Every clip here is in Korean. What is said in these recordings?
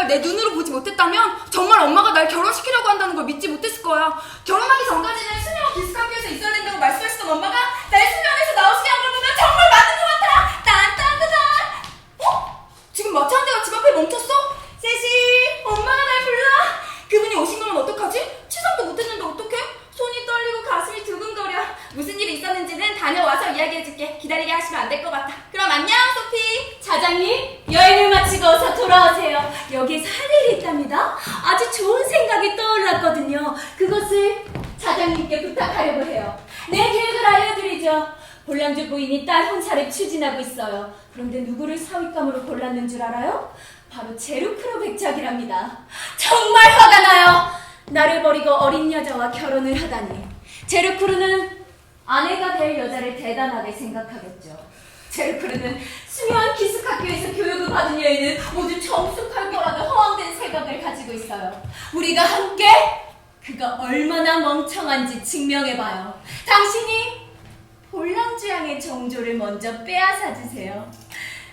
내 눈으로 보지 못했다면 정말 엄마가 날 결혼시키려고 한다는 걸 믿지 못했을 거야. 결혼하기 전까지는 수녀와 기숙학교에서 있어야 된다고 말씀하시던 엄마가 날 수녀원에서 나오시게 한 걸 보면 정말 맞는 것 같아. 딴딴따단. 어? 지금 마차 한 대가 집 앞에 멈췄어? 세시, 엄마가 날 불러. 그분이 오신 거면 어떡하지? 치상도 못했는데 어떡해? 손이 떨리고 가슴이 두근거려. 무슨 일이 있었는지는 다녀와서 이야기해줄게. 기다리게 하시면 안 될 것 같아. 그럼 안녕, 소피. 차장님, 여행을 마치고 어서 돌아오세요. 여기에서 할 일이 있답니다. 아주 좋은 생각이 떠올랐거든요. 그것을 차장님께 부탁하려고 해요. 내 계획을 알려드리죠. 볼량주 부인이 딸 혼사를 추진하고 있어요. 그런데 누구를 사윗감으로 골랐는 줄 알아요? 바로 제루크로 백작이랍니다. 정말 화가 나요. 나를 버리고 어린 여자와 결혼을 하다니. 제루크루는 아내가 될 여자를 대단하게 생각하겠죠. 제루크루는 수녀원 기숙학교에서 교육을 받은 여인은 모두 정숙할 거라는 허황된 생각을 가지고 있어요. 우리가 함께 그가 얼마나 멍청한지 증명해봐요. 당신이 볼랑주 양의 정조를 먼저 빼앗아주세요.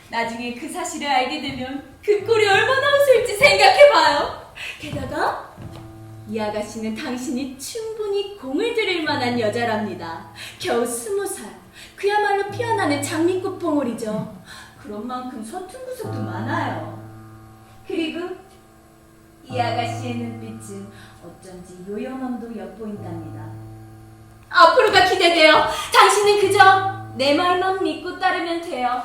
나중에 그 사실을 알게 되면 그 꼴이 얼마나 웃을지 생각해봐요. 게다가 이 아가씨는 당신이 충분히 공을 들일 만한 여자랍니다. 겨우 20살. 그야말로 피어나는 장미꽃 봉오리죠. 그런 만큼 서툰 구석도 많아요. 그리고 이 아가씨의 눈빛은 어쩐지 요염함도 엿보인답니다. 앞으로가 기대돼요. 당신은 그저 내 말만 믿고 따르면 돼요.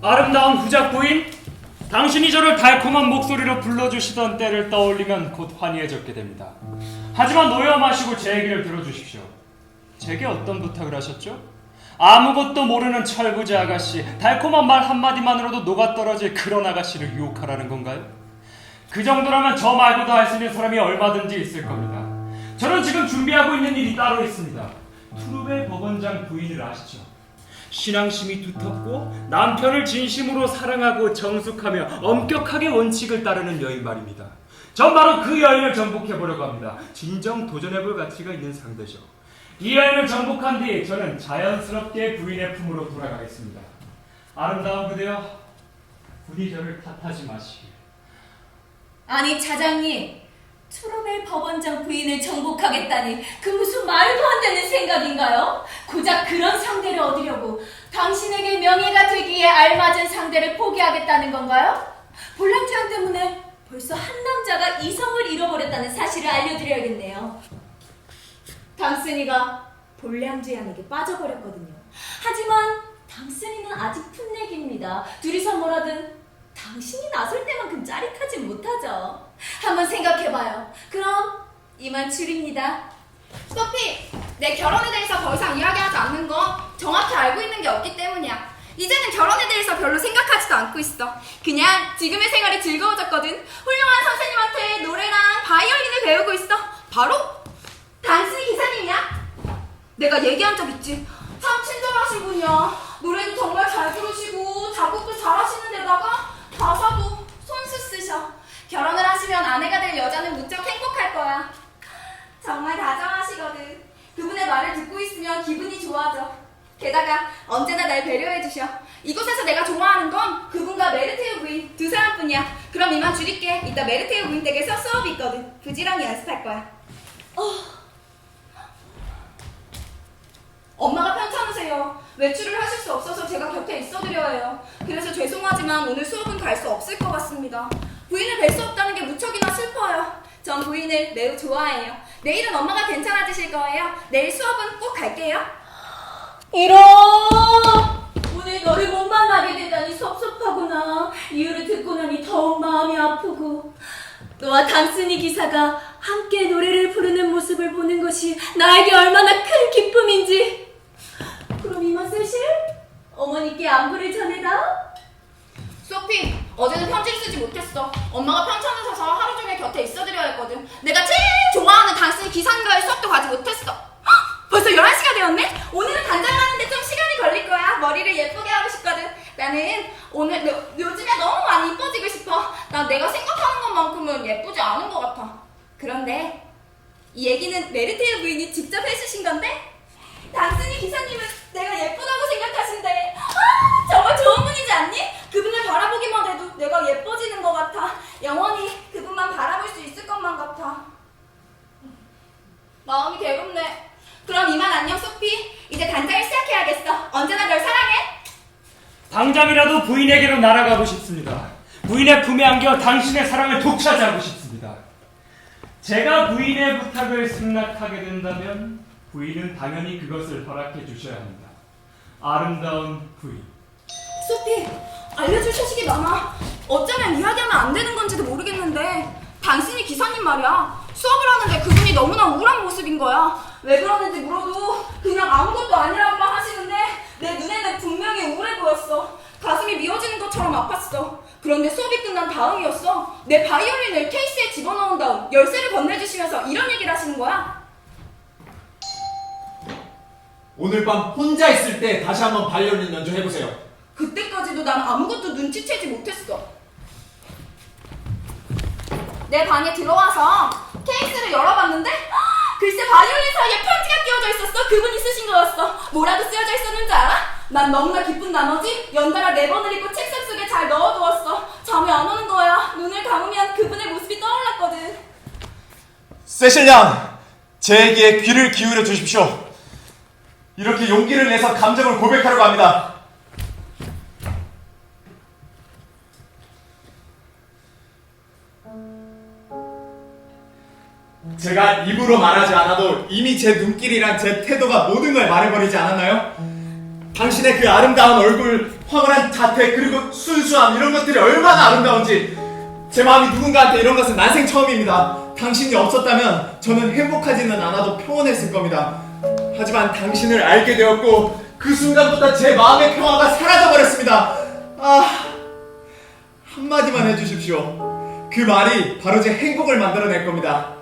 아름다운 후작 부인, 당신이 저를 달콤한 목소리로 불러주시던 때를 떠올리면 곧 환희해졌게 됩니다. 하지만 놓여 마시고 제 얘기를 들어주십시오. 제게 어떤 부탁을 하셨죠? 아무것도 모르는 철부지 아가씨, 달콤한 말 한마디만으로도 녹아떨어질 그런 아가씨를 유혹하라는 건가요? 그 정도라면 저 말고도 할 수 있는 사람이 얼마든지 있을 겁니다. 저는 지금 준비하고 있는 일이 따로 있습니다. 투르벨 법원장 부인을 아시죠? 신앙심이 두텁고 남편을 진심으로 사랑하고 정숙하며 엄격하게 원칙을 따르는 여인 말입니다. 전 바로 그 여인을 정복해보려고 합니다. 진정 도전해볼 가치가 있는 상대죠. 이 여인을 정복한 뒤 저는 자연스럽게 부인의 품으로 돌아가겠습니다. 아름다운 그대여, 부디 저를 탓하지 마시길. 아니 차장님, 투르벨 법원장 부인을 정복하겠다니 그 무슨 말도 안 되는 생각인가요? 고작 그런 상대를 얻으려고 당신에게 명예가 되기에 알맞은 상대를 포기하겠다는 건가요? 볼랑주양 때문에 벌써 한 남자가 이성을 잃어버렸다는 사실을 알려드려야겠네요. 당신이가 볼량주양에게 빠져버렸거든요. 하지만 당신이는 아직 풋내기입니다. 둘이서 뭐라든 당신이 나설 때만큼 짜릿하진 못하죠. 한번 생각해봐요. 그럼 이만 줄입니다. 소피, 내 결혼에 대해서 더 이상 이야기하지 않는 건 정확히 알고 있는 게 없기 때문이야. 이제는 결혼에 대해서 별로 생각하지도 않고 있어. 그냥 지금의 생활이 즐거워졌거든. 훌륭한 선생님한테 노래랑 바이올린을 배우고 있어. 바로 당신이 기사님이야. 내가 얘기한 적 있지. 참 친절하신 분이야. 노래도 정말 잘 부르시고 작곡도 잘하시는 데다가 가사도 손수 쓰셔. 결혼을 하시면 아내가 될 여자는 무척 행복할 거야. 정말 다정하시거든. 그분의 말을 듣고 있으면 기분이 좋아져. 게다가 언제나 날 배려해 주셔. 이곳에서 내가 좋아하는 건 그분과 메르테우 부인 두 사람뿐이야. 그럼 이만 줄일게. 이따 메르테우 부인 댁에서 수업이 있거든. 부지런히 연습할 거야. 엄마가 편찮으세요. 외출을 하실 수 없어서 제가 곁에 있어드려야 해요. 그래서 죄송하지만 오늘 수업은 갈 수 없을 것 같습니다. 부인을 뵐 수 없다는 게 무척이나 슬퍼요. 전 부인을 매우 좋아해요. 내일은 엄마가 괜찮아지실 거예요. 내일 수업은 꼭 갈게요. 이런! 오늘 너를 못 만나게 되다니 섭섭하구나. 이유를 듣고 나니 더욱 마음이 아프고. 너와 당순이 기사가 함께 노래를 부르는 모습을 보는 것이 나에게 얼마나 큰 기쁨인지. 미모 세실? 어머니께 안부를 전해다. 소피, 어제는 편지를 쓰지 못했어. 엄마가 편찮으셔서 하루 종일 곁에 있어드려야 했거든. 내가 제일 좋아하는 당신 기상과의 수업도 가지 못했어. 헉! 벌써 11시가 되었네? 오늘은 단장을 하는데 좀 시간이 걸릴 거야. 머리를 예쁘게 하고 싶거든. 나는 오늘 요즘에 너무 많이 이뻐지고 싶어. 난 내가 생각하는 것만큼은 예쁘지 않은 것 같아. 그런데 이 얘기는 메르테르 부인이 직접 해주신 건데 당신이 기사님은 내가 예쁘다고 생각하신대. 아, 정말 좋은 분이지 않니? 그분을 바라보기만 해도 내가 예뻐지는 것 같아. 영원히 그분만 바라볼 수 있을 것만 같아. 마음이 괴롭네. 그럼 이만 안녕 소피. 이제 단장을 시작해야겠어. 언제나 널 사랑해. 당장이라도 부인에게로 날아가고 싶습니다. 부인의 품에 안겨 당신의 사랑을 독차지하고 싶습니다. 제가 부인의 부탁을 승낙하게 된다면 부인은 당연히 그것을 허락해 주셔야 합니다. 아름다운 부인. 소피, 알려줄 소식이 많아. 어쩌면 이야기하면 안 되는 건지도 모르겠는데 당신이 기사님 말이야. 수업을 하는데 그분이 너무나 우울한 모습인 거야. 왜 그러는지 물어도 그냥 아무것도 아니라고만 하시는데 내 눈에는 분명히 우울해 보였어. 가슴이 미어지는 것처럼 아팠어. 그런데 수업이 끝난 다음이었어. 내 바이올린을 케이스에 집어넣은 다음 열쇠를 건네주시면서 이런 얘기를 하시는 거야. 오늘 밤 혼자 있을 때 다시 한번 바이올린 연주해보세요. 그때까지도 난 아무것도 눈치채지 못했어. 내 방에 들어와서 케이스를 열어봤는데 글쎄 바이올린 사이에 편지가 끼워져 있었어. 그분이 쓰신 거였어. 뭐라고 쓰여져 있었는지 알아? 난 너무나 기쁜 나머지 연달아 4번을 입고 책상 속에 잘 넣어두었어. 잠이 안 오는 거야. 눈을 감으면 그분의 모습이 떠올랐거든. 세실 양, 제 얘기에 귀를 기울여 주십시오. 이렇게 용기를 내서 감정을 고백하려고 합니다. 제가 입으로 말하지 않아도 이미 제 눈길이랑 제 태도가 모든 걸 말해버리지 않았나요? 당신의 그 아름다운 얼굴, 황홀한 자태, 그리고 순수함, 이런 것들이 얼마나 아름다운지 제 마음이 누군가한테 이런 것은 난생 처음입니다. 당신이 없었다면 저는 행복하지는 않아도 평온했을 겁니다. 하지만 당신을 알게 되었고 그 순간부터 제 마음의 평화가 사라져버렸습니다. 한마디만 해주십시오. 그 말이 바로 제 행복을 만들어낼 겁니다.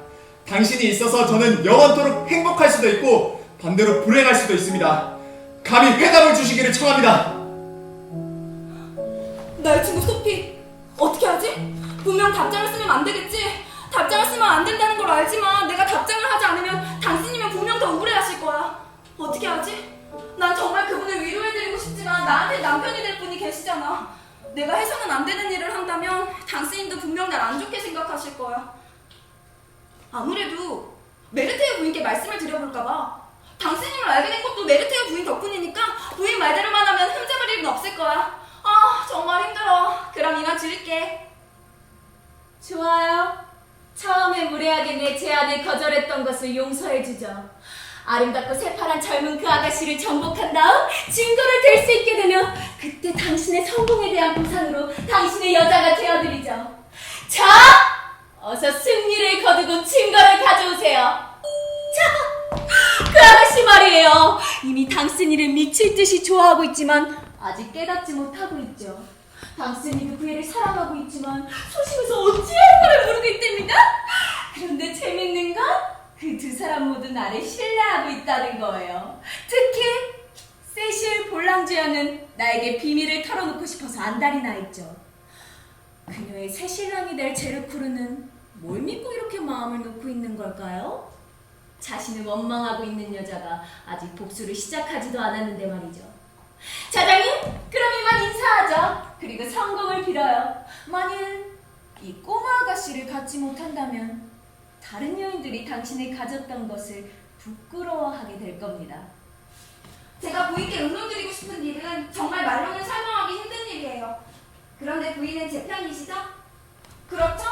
당신이 있어서 저는 영원토록 행복할 수도 있고 반대로 불행할 수도 있습니다. 감히 회답을 주시기를 청합니다. 나의 친구 소피, 어떻게 하지? 분명 답장을 쓰면 안 되겠지? 답장을 쓰면 안 된다는 걸 알지만 내가 답장을 하지 않으면 당신이면 분명 더 우울해하실 거야. 어떻게 하지? 난 정말 그분을 위로해드리고 싶지만 나한테 남편이 될 분이 계시잖아. 내가 해서는 안 되는 일을 한다면 당신도 분명 날 안 좋게 생각하실 거야. 아무래도 메르테르 부인께 말씀을 드려볼까봐. 당신님을 알게 된 것도 메르테르 부인 덕분이니까 부인 말대로만 하면 흠잡을 일은 없을 거야. 정말 힘들어. 그럼 이만 줄게. 좋아요. 처음에 무례하게 내 제안을 거절했던 것을 용서해주죠. 아름답고 새파란 젊은 그 아가씨를 정복한 다음 증거를 댈 수 있게 되면 그때 당신의 성공에 대한 보상으로 당신의 여자가 되어드리죠. 자, 어서 승리를 거두고 증거를 가져오세요. 자, 그 아가씨 말이에요. 이미 당신이를 미칠 듯이 좋아하고 있지만 아직 깨닫지 못하고 있죠. 당신이도 그 애를 사랑하고 있지만 소심해서 어찌할 바를 모르고 있답니다. 그런데 재밌는 건 그 두 사람 모두 나를 신뢰하고 있다는 거예요. 특히 세실 볼랑주야는 나에게 비밀을 털어놓고 싶어서 안달이 나 있죠. 그녀의 새 신랑이 될 제르쿠르는 뭘 믿고 이렇게 마음을 놓고 있는 걸까요? 자신을 원망하고 있는 여자가 아직 복수를 시작하지도 않았는데 말이죠. 차장님, 그럼 이만 인사하죠. 그리고 성공을 빌어요. 만일 이 꼬마 아가씨를 갖지 못한다면 다른 여인들이 당신을 가졌던 것을 부끄러워하게 될 겁니다. 제가 부인께 응원드리고 싶은 일은 정말 말로는 설명하기 힘든 일이에요. 그런데 부인은 제 편이시죠? 그렇죠?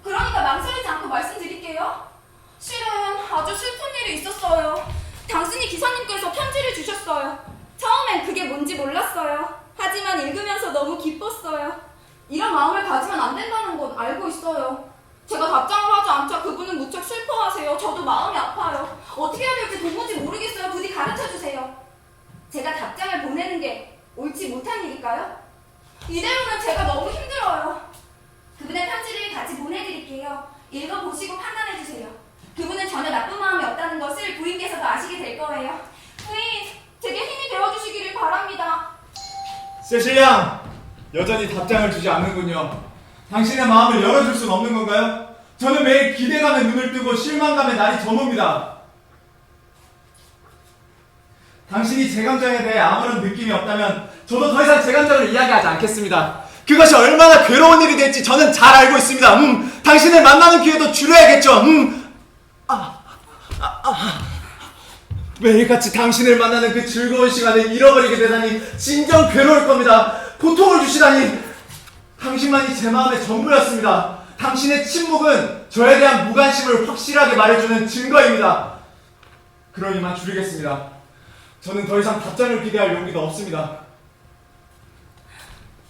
그러니까 망설이지 않고 말씀드릴게요. 실은 아주 슬픈 일이 있었어요. 당신이 기사님께서 편지를 주셨어요. 처음엔 그게 뭔지 몰랐어요. 하지만 읽으면서 너무 기뻤어요. 이런 마음을 가지면 안 된다는 건 알고 있어요. 제가 답장을 하지 않자 그분은 무척 슬퍼하세요. 저도 마음이 아파요. 어떻게 해야 될지 도무지 모르겠어요. 부디 가르쳐주세요. 제가 옳지 못한 일일까요? 이대로는 제가 너무 힘들어요. 그분의 편지를 같이 보내드릴게요. 읽어보시고 판단해주세요. 그분은 전혀 나쁜 마음이 없다는 것을 부인께서도 아시게 될 거예요. 부인, 제게 힘이 되어주시기를 바랍니다. 세실 양, 여전히 답장을 주지 않는군요. 당신의 마음을 열어줄 순 없는 건가요? 저는 매일 기대감에 눈을 뜨고 실망감에 날이 저뭅니다. 당신이 제 감정에 대해 아무런 느낌이 없다면 저도 더 이상 제 감정을 이야기하지 않겠습니다. 그것이 얼마나 괴로운 일이 될지 저는 잘 알고 있습니다. 당신을 만나는 기회도 줄여야겠죠. 매일같이 당신을 만나는 그 즐거운 시간을 잃어버리게 되다니 진정 괴로울 겁니다. 고통을 주시다니. 당신만이 제 마음의 전부였습니다. 당신의 침묵은 저에 대한 무관심을 확실하게 말해주는 증거입니다. 그럼 이만 줄이겠습니다. 저는 더 이상 답장을 기대할 용기도 없습니다.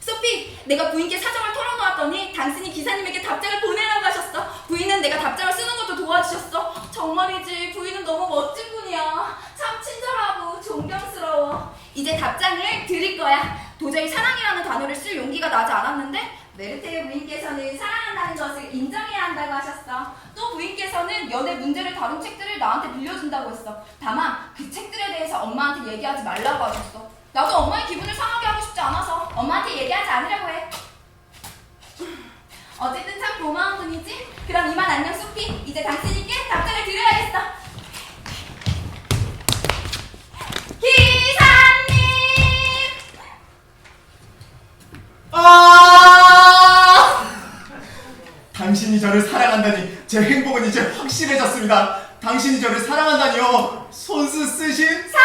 소피, 내가 부인께 사정을 털어놓았더니 당신이 기사님에게 답장을 보내라고 하셨어. 부인은 내가 답장을 쓰는 것도 도와주셨어. 정말이지, 부인은 너무 멋진 분이야. 참 친절하고 존경스러워. 이제 답장을 드릴 거야. 도저히 사랑이라는 단어를 쓸 용기가 나지 않았는데 메르테의 부인께서는 사랑한다는 것을 인정해야 한다고 하셨어. 또 부인께서는 연애 문제를 다룬 책들을 나한테 빌려준다고 했어. 다만 그 책들에 대해서 엄마한테 얘기하지 말라고 하셨어. 나도 엄마의 기분을 상하게 하고 싶지 않아서 엄마한테 얘기하지 않으려고 해. 어쨌든 참 고마운 분이지? 그럼 이만 안녕 소피. 이제 당신께 답장을 드려야겠어. 기사님! 당신이 저를 사랑한다니 제 행복은 이제 확실해졌습니다. 당신이 저를 사랑한다니요. 손수 쓰신 사랑해요!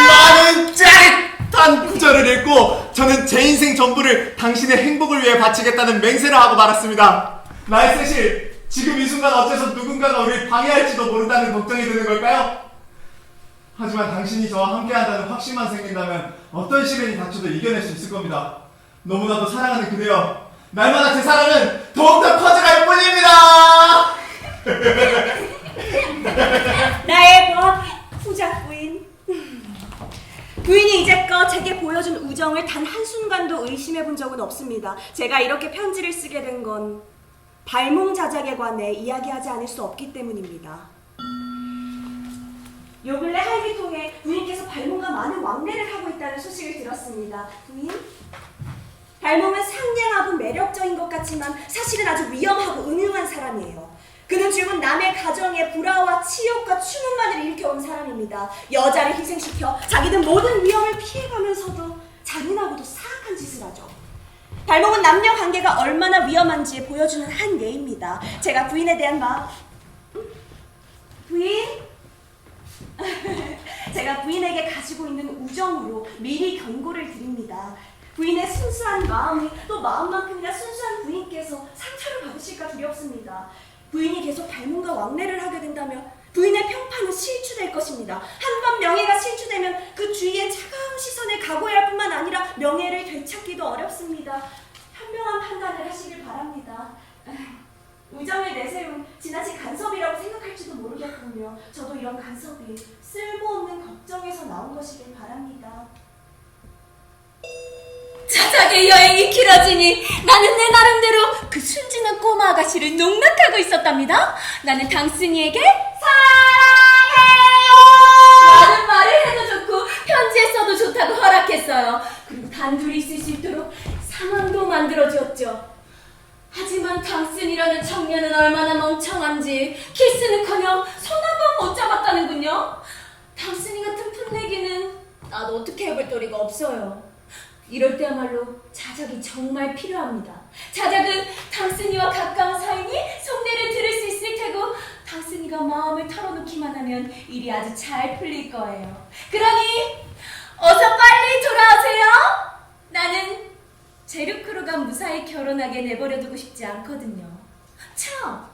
많은 짜릿한 구절을 읽고 저는 제 인생 전부를 당신의 행복을 위해 바치겠다는 맹세를 하고 말았습니다. 나의 세실, 지금 이 순간 어째서 누군가가 우리를 방해할지도 모른다는 걱정이 드는 걸까요? 하지만 당신이 저와 함께한다는 확신만 생긴다면 어떤 시련이 닥쳐도 이겨낼 수 있을 겁니다. 너무나도 사랑하는 그대여, 날마다 제 사랑은 더욱더 커져갈 뿐입니다. 나의 후작 부인. 부인이 이제껏 제게 보여준 우정을 단 한순간도 의심해 본 적은 없습니다. 제가 이렇게 편지를 쓰게 된 건 발몽자작에 관해 이야기하지 않을 수 없기 때문입니다. 요 근래 할기 통해 부인께서 발몽과 많은 왕래를 하고 있다는 소식을 들었습니다. 부인? 발몽은 상냥하고 매력적인 것 같지만 사실은 아주 위험하고 음흉한 사람이에요. 그는 줄곧 남의 가정에 불화와 치욕과 추문만을 일으켜온 사람입니다. 여자를 희생시켜 자기는 모든 위험을 피해가면서도 잔인하고도 사악한 짓을 하죠. 발몽은 남녀 관계가 얼마나 위험한지 보여주는 한 예입니다. 제가 부인에 대한 부인? 제가 부인에게 가지고 있는 우정으로 미리 경고를 드립니다. 부인의 순수한 마음이 또 마음만큼이나 순수한 부인께서 상처를 받으실까 두렵습니다. 부인이 계속 발문과 왕래를 하게 된다면 부인의 평판은 실추될 것입니다. 한 번 명예가 실추되면 그 주위의 차가운 시선을 각오해야 할 뿐만 아니라 명예를 되찾기도 어렵습니다. 현명한 판단을 하시길 바랍니다. 우정을 내세운 지나친 간섭이라고 생각할지도 모르겠군요. 저도 이런 간섭이 쓸모없는 걱정에서 나온 것이길 바랍니다. 자작의 여행이 길어지니 나는 내 나름대로 그 순진한 꼬마 아가씨를 농락하고 있었답니다. 나는 당신이에게 사랑해요 라는 말을 해도 좋고 편지에 써도 좋다고 허락했어요. 그리고 단둘이 있을 수 있도록 상황도 만들어주었죠. 하지만 당신이라는 청년은 얼마나 멍청한지 키스는커녕 손 한 번 못 잡았다는군요. 당신이 같은 풋내기는 나도 어떻게 해볼 도리가 없어요. 이럴 때야말로 자작이 정말 필요합니다. 자작은 당신이와 가까운 사이니 속내를 들을 수 있을 테고 당신이가 마음을 털어놓기만 하면 일이 아주 잘 풀릴 거예요. 그러니 어서 빨리 돌아오세요. 나는 제르크로가 무사히 결혼하게 내버려두고 싶지 않거든요. 참!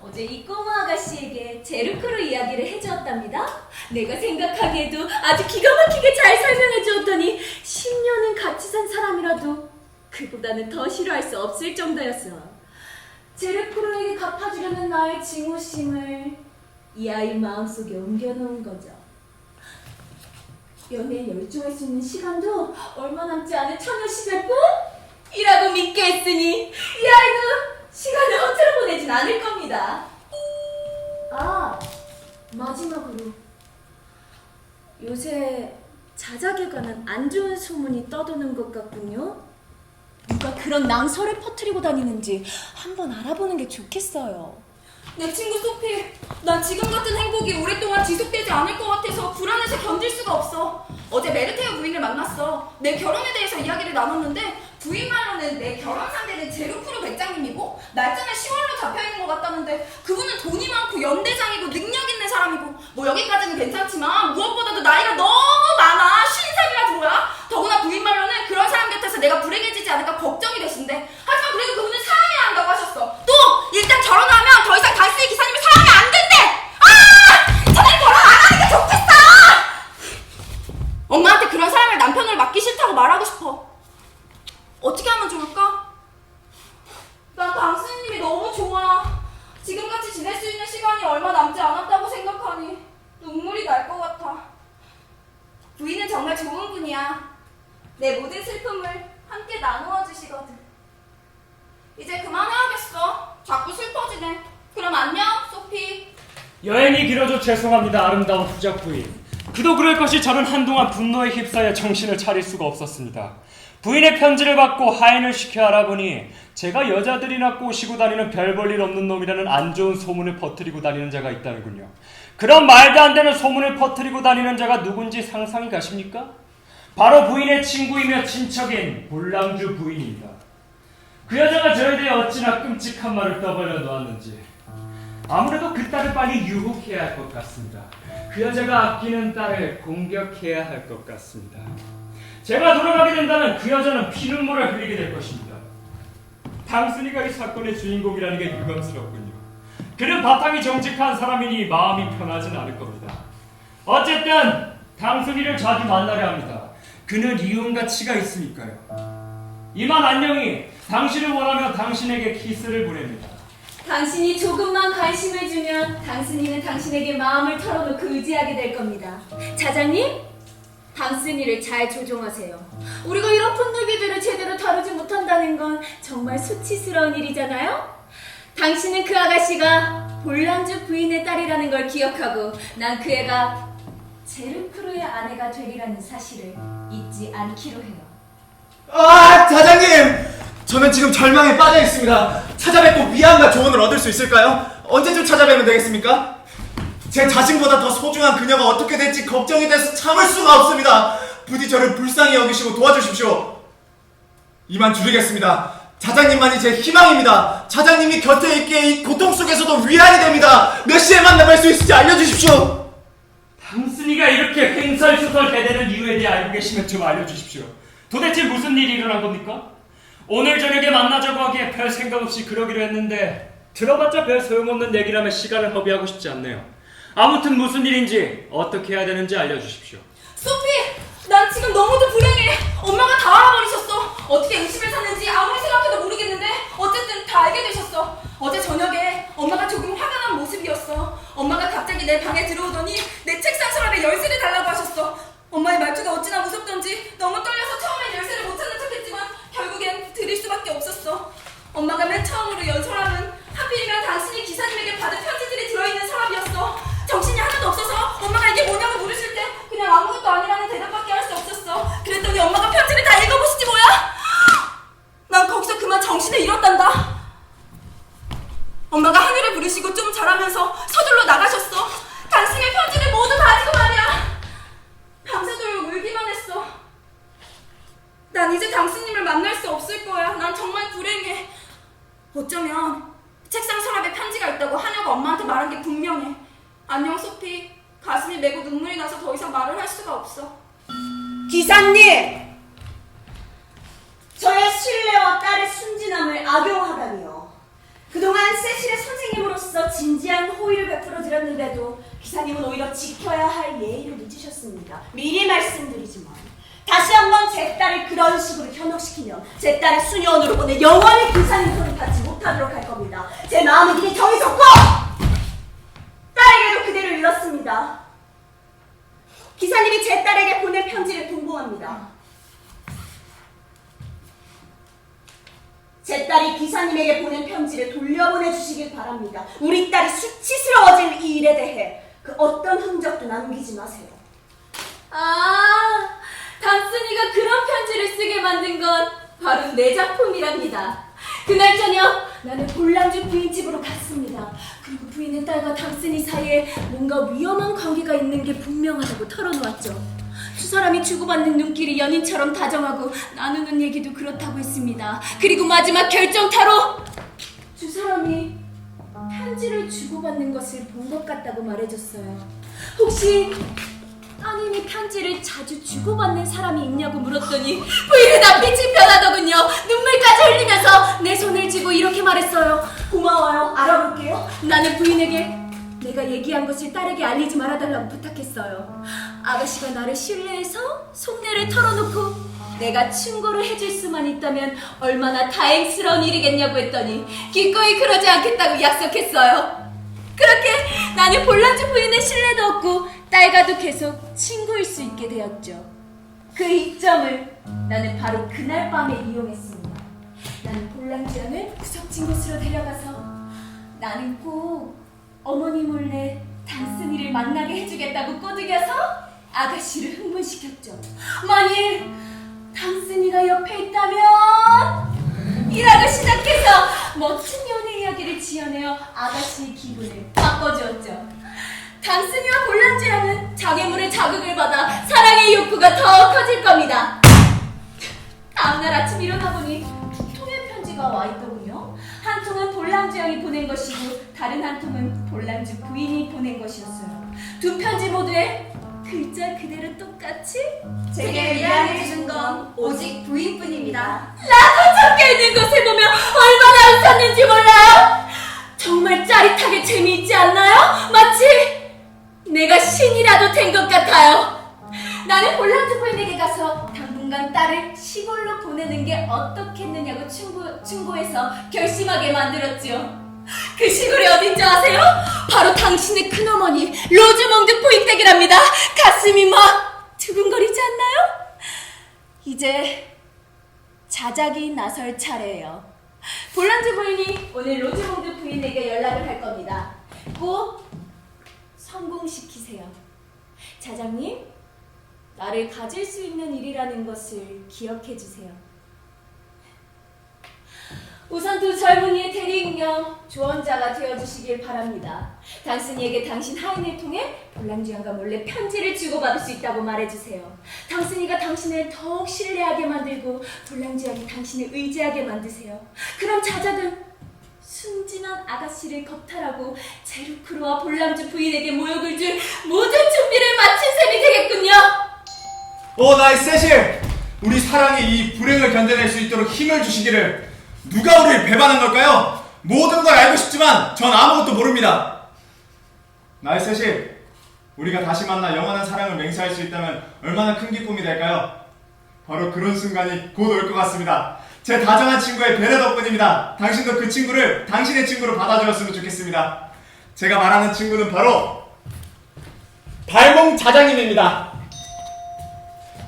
어제 이 꼬마 아가씨에게 제르크로 이야기를 해주었답니다. 내가 생각하기에도 아주 기가 막히게 잘 설명해 주었더니 10년은 같이 산 사람이라도 그보다는 더 싫어할 수 없을 정도였어. 제르크로에게 갚아주려는 나의 증오심을 이 아이 마음속에 옮겨놓은 거죠. 연애에 열중할 수 있는 시간도 얼마 남지 않은 처녀 시절뿐? 이라고 믿게 했으니 이 아이도 시간을 허투루 보내진 않을 겁니다. 아, 마지막으로 요새 자작에 관한 안 좋은 소문이 떠도는 것 같군요. 누가 그런 낭설을 퍼뜨리고 다니는지 한번 알아보는 게 좋겠어요. 내 친구 소피, 난 지금 같은 행복이 오랫동안 지속되지 않을 것 같아서 불안해서 견딜 수가 없어. 어제 메르테오 부인을 만났어. 내 결혼에 대해서 이야기를 나눴는데 부인 말로는 내 결혼 상대는 제루프로 백장님이고 날짜는 10월로 잡혀있는 것 같다는데 그분은 돈이 많고 연대장이고 능력 있는 사람이고 뭐 여기까지는 괜찮지만 무엇보다도 나이가 너무 많아. 50살이라 뭐야? 더구나 부인 말로는 그런 사람 곁에서 내가 불행해지지 않을까 걱정이 되신데 하지만 그래도 그분은 사랑해야 한다고 하셨어. 또 일단 결혼하면 더 이상 단스의 기사님을 사랑하면 안 된대. 차라리 결혼 안 하는 게 좋겠어. 엄마한테 그런 사람을 남편으로 맡기 싫다고 말하고 싶어. 어떻게 하면 좋을까? 난 당신님이 너무 좋아. 지금같이 지낼 수 있는 시간이 얼마 남지 않았다고 생각하니 눈물이 날 것 같아. 부인은 정말 좋은 분이야. 내 모든 슬픔을 함께 나누어 주시거든. 이제 그만해야겠어. 자꾸 슬퍼지네. 그럼 안녕, 소피. 여행이 길어져 죄송합니다, 아름다운 후작 부인. 그도 그럴 것이 저는 한동안 분노에 휩싸여 정신을 차릴 수가 없었습니다. 부인의 편지를 받고 하인을 시켜 알아보니 제가 여자들이나 꼬시고 다니는 별 볼 일 없는 놈이라는 안 좋은 소문을 퍼뜨리고 다니는 자가 있다는군요. 그런 말도 안 되는 소문을 퍼뜨리고 다니는 자가 누군지 상상이 가십니까? 바로 부인의 친구이며 친척인 볼랑주 부인입니다. 그 여자가 저에 대해 어찌나 끔찍한 말을 떠벌려 놓았는지 아무래도 그 딸을 빨리 유혹해야 할 것 같습니다. 그 여자가 아끼는 딸을 공격해야 할 것 같습니다. 제가 돌아가게 된다면 그 여자는 피눈물을 흘리게 될 것입니다. 당순이가 이 사건의 주인공이라는 게 유감스럽군요. 그는 바탕이 정직한 사람이니 마음이 편하진 않을 겁니다. 어쨌든 당순이를 자주 만나려 합니다. 그는 이용 가치가 있으니까요. 이만 안녕히 당신을 원하며 당신에게 키스를 보냅니다. 당신이 조금만 관심을 주면 당순이는 당신에게 마음을 털어놓고 의지하게 될 겁니다. 자장님, 당순이를 잘 조종하세요. 우리가 이런 풋누비들을 제대로 다루지 못한다는 건 정말 수치스러운 일이잖아요? 당신은 그 아가씨가 볼랑주 부인의 딸이라는 걸 기억하고 난 그 애가 제르프르의 아내가 되리라는 사실을 잊지 않기로 해요. 아, 자장님! 저는 지금 절망에 빠져 있습니다. 찾아뵙고 위안과 조언을 얻을 수 있을까요? 언제쯤 찾아뵈면 되겠습니까? 제 자신보다 더 소중한 그녀가 어떻게 될지 걱정이 돼서 참을 수가 없습니다. 부디 저를 불쌍히 여기시고 도와주십시오. 이만 줄이겠습니다. 자장님만이 제 희망입니다. 자장님이 곁에 있기에 이 고통 속에서도 위안이 됩니다. 몇 시에 만나뵐 수 있을지 알려주십시오. 당순이가 이렇게 횡설수설 해대는 이유에 대해 알고 계시면 좀 알려주십시오. 도대체 무슨 일이 일어난 겁니까? 오늘 저녁에 만나자고 하기에 별 생각 없이 그러기로 했는데 들어봤자 별 소용없는 얘기라며 시간을 허비하고 싶지 않네요. 아무튼 무슨 일인지 어떻게 해야 되는지 알려주십시오. 소피! 난 지금 너무도 불행해. 엄마가 다 알아버리셨어. 어떻게 의심을 샀는지 아무리 생각해도 모르겠는데 어쨌든 다 알게 되셨어. 어제 저녁에 엄마가 조금 화가 난 모습이었어. 엄마가 갑자기 내 방에 들어오더니 내 책상 서랍에 열쇠를 달라고 하셨어. 엄마의 말투가 어찌나 무섭던지 너무 떨려서 처음엔 열쇠를 못 찾는 척했지만 결국엔 드릴 수밖에 없었어. 엄마가 맨 처음으로 연 서랍은 하필이면 당신이 기사님에게 받은 편지들이 들어있는 서랍이었어. 정신이 하나도 없어서 엄마가 이게 뭐냐고 물으실 때 그냥 아무것도 아니라는 대답밖에 할 수 없었어. 그랬더니 엄마가 편지를 다 읽어보시지 뭐야? 난 거기서 그만 정신을 잃었단다. 엄마가 하늘을 부르시고 좀 자라면서 서둘러 나가셨어. 당신의 편지를 모두 가지고 말이야. 밤새도록 울기만 했어. 난 이제 당신님을 만날 수 없을 거야. 난 정말 불행해. 어쩌면 책상 서랍에 편지가 있다고 하녀가 엄마한테 말한 게 분명해. 안녕 소피. 가슴이 메고 눈물이 나서 더 이상 말을 할 수가 없어. 기사님! 저의 신뢰와 딸의 순진함을 악용하다니요. 그동안 세실의 선생님으로서 진지한 호의를 베풀어 드렸는데도 기사님은 오히려 지켜야 할 예의를 잊으셨습니다. 미리 말씀드리지만 다시 한번 제 딸을 그런 식으로 현혹시키면 제 딸을 수녀원으로 보내 영원히 기사님 손을 닿지 못하도록 할 겁니다. 제 마음은 이미 정해졌고 딸에게도 그대를 잃었습니다. 기사님이 제 딸에게 보낸 편지를 분봉합니다. 제 딸이 기사님에게 보낸 편지를 돌려보내주시길 바랍니다. 우리 딸이 수치스러워질 이 일에 대해 그 어떤 흔적도 남기지 마세요. 아, 당순이가 그런 편지를 쓰게 만든 건 바로 내 작품이랍니다. 그날 저녁 나는 볼랑주 부인 집으로 갔습니다. 그리고 부인은 딸과 당순이 사이에 뭔가 위험한 관계가 있는 게 분명하다고 털어놓았죠. 두 사람이 주고받는 눈길이 연인처럼 다정하고 나누는 얘기도 그렇다고 했습니다. 그리고 마지막 결정타로 두 사람이 편지를 주고받는 것을 본 것 같다고 말해줬어요. 혹시 따님이 편지를 자주 주고받는 사람이 있냐고 물었더니 부인은 낯빛이 변하더군요. 눈물까지 흘리면서 내 손을 쥐고 이렇게 말했어요. 고마워요. 알아볼게요. 나는 부인에게 내가 얘기한 것을 딸에게 알리지 말아달라고 부탁했어요. 아가씨가 나를 신뢰해서 속내를 털어놓고 내가 충고를 해줄 수만 있다면 얼마나 다행스러운 일이겠냐고 했더니 기꺼이 그러지 않겠다고 약속했어요. 그렇게 나는 볼랑주 부인의 신뢰도 얻고 딸과도 계속 친구일 수 있게 되었죠. 그 이점을 나는 바로 그날 밤에 이용했습니다. 나는 볼랑주 양을 구석진 곳으로 데려가서 나는 꼭 어머니 몰래 당순이를 만나게 해주겠다고 꼬드겨서 아가씨를 흥분시켰죠. 만일 당순이가 옆에 있다면 이라고 시작해서 멋진 연애 이야기를 지어내어 아가씨의 기분을 바꿔주었죠. 당순이와 볼랑주 양은 장애물의 자극을 받아 사랑의 욕구가 더 커질 겁니다. 다음날 아침 일어나보니 두 통의 편지가 와있더군요. 한 통은 볼랑주 양이 보낸 것이고 다른 한 통은 볼랑주 부인이 보낸 것이었어요. 두 편지 모두에 글자 그대로 똑같이 제게 미안해준 건 오직 부인뿐입니다. 라고 적혀있는 것을 보면 얼마나 웃었는지 몰라요? 정말 짜릿하게 재미있지 않나요? 마치 내가 신이라도 된 것 같아요. 나는 볼랑주 부인에게 가서 당분간 딸을 시골로 보내는 게 어떻겠느냐고 충고해서 결심하게 만들었지요. 그 시골이 어딘지 아세요? 바로 당신의 큰어머니 로즈몽드 부인 댁이랍니다. 가슴이 막 두근거리지 않나요? 이제 자작이 나설 차례예요. 볼랑주 부인이 오늘 로즈몽드 부인에게 연락을 할 겁니다. 꼭 성공시키세요. 자작님, 나를 가질 수 있는 일이라는 것을 기억해 주세요. 우선 두 젊은이의 대리인 겸 조언자가 되어주시길 바랍니다. 당순이에게 당신 하인을 통해 볼랑주 양과 몰래 편지를 주고받을 수 있다고 말해주세요. 당순이가 당신을 더욱 신뢰하게 만들고 볼랑주 양이 당신을 의지하게 만드세요. 그럼 자작은 순진한 아가씨를 겁탈하고 제루크로와 볼랑주 부인에게 모욕을 줄 모든 준비를 마친 셈이 되겠군요. 나의 세실! 우리 사랑이 이 불행을 견뎌낼 수 있도록 힘을 주시기를. 누가 우리를 배반한 걸까요? 모든 걸 알고 싶지만 전 아무것도 모릅니다. 나의 세실, 우리가 다시 만나 영원한 사랑을 맹세할 수 있다면 얼마나 큰 기쁨이 될까요? 바로 그런 순간이 곧 올 것 같습니다. 제 다정한 친구의 배려 덕분입니다. 당신도 그 친구를 당신의 친구로 받아주었으면 좋겠습니다. 제가 말하는 친구는 바로 발몽 자장님입니다.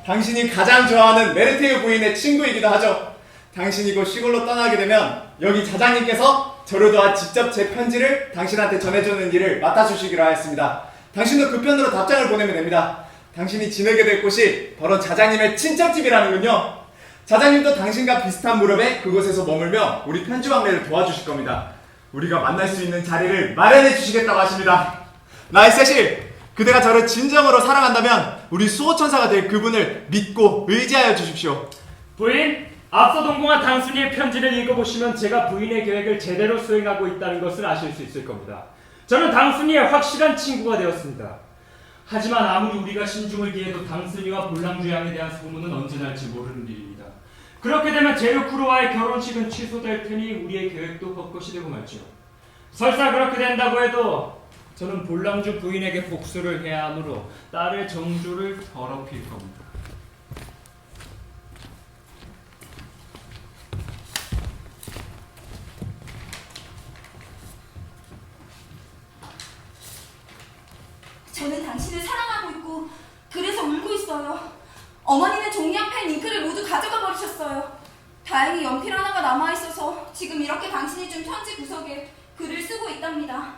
당신이 가장 좋아하는 메르테유 부인의 친구이기도 하죠. 당신이 곧 시골로 떠나게 되면 여기 자장님께서 저를 도와 직접 제 편지를 당신한테 전해주는 일을 맡아주시기로 하였습니다. 당신도 그 편으로 답장을 보내면 됩니다. 당신이 지내게 될 곳이 바로 자장님의 친척집이라는군요. 자장님도 당신과 비슷한 무렵에 그곳에서 머물며 우리 편지 왕래를 도와주실 겁니다. 우리가 만날 수 있는 자리를 마련해 주시겠다고 하십니다. 나의 세실, 그대가 저를 진정으로 사랑한다면 우리 수호천사가 될 그분을 믿고 의지하여 주십시오. 부인, 앞서 동공한 당순이의 편지를 읽어보시면 제가 부인의 계획을 제대로 수행하고 있다는 것을 아실 수 있을 겁니다. 저는 당순이의 확실한 친구가 되었습니다. 하지만 아무리 우리가 신중을 기해도 당순이와 볼랑주 양에 대한 소문은 언제 날지 모르는 일입니다. 그렇게 되면 제루크로와의 결혼식은 취소될 테니 우리의 계획도 헛것이 되고 말죠. 설사 그렇게 된다고 해도 저는 볼랑주 부인에게 복수를 해야 하므로 딸의 정조를 더럽힐 겁니다. 저는 당신을 사랑하고 있고 그래서 어머니는 종이와 펜, 잉크를 모두 가져가 버리셨어요. 다행히 연필 하나가 남아있어서 지금 이렇게 당신이 준 편지 구석에 글을 쓰고 있답니다.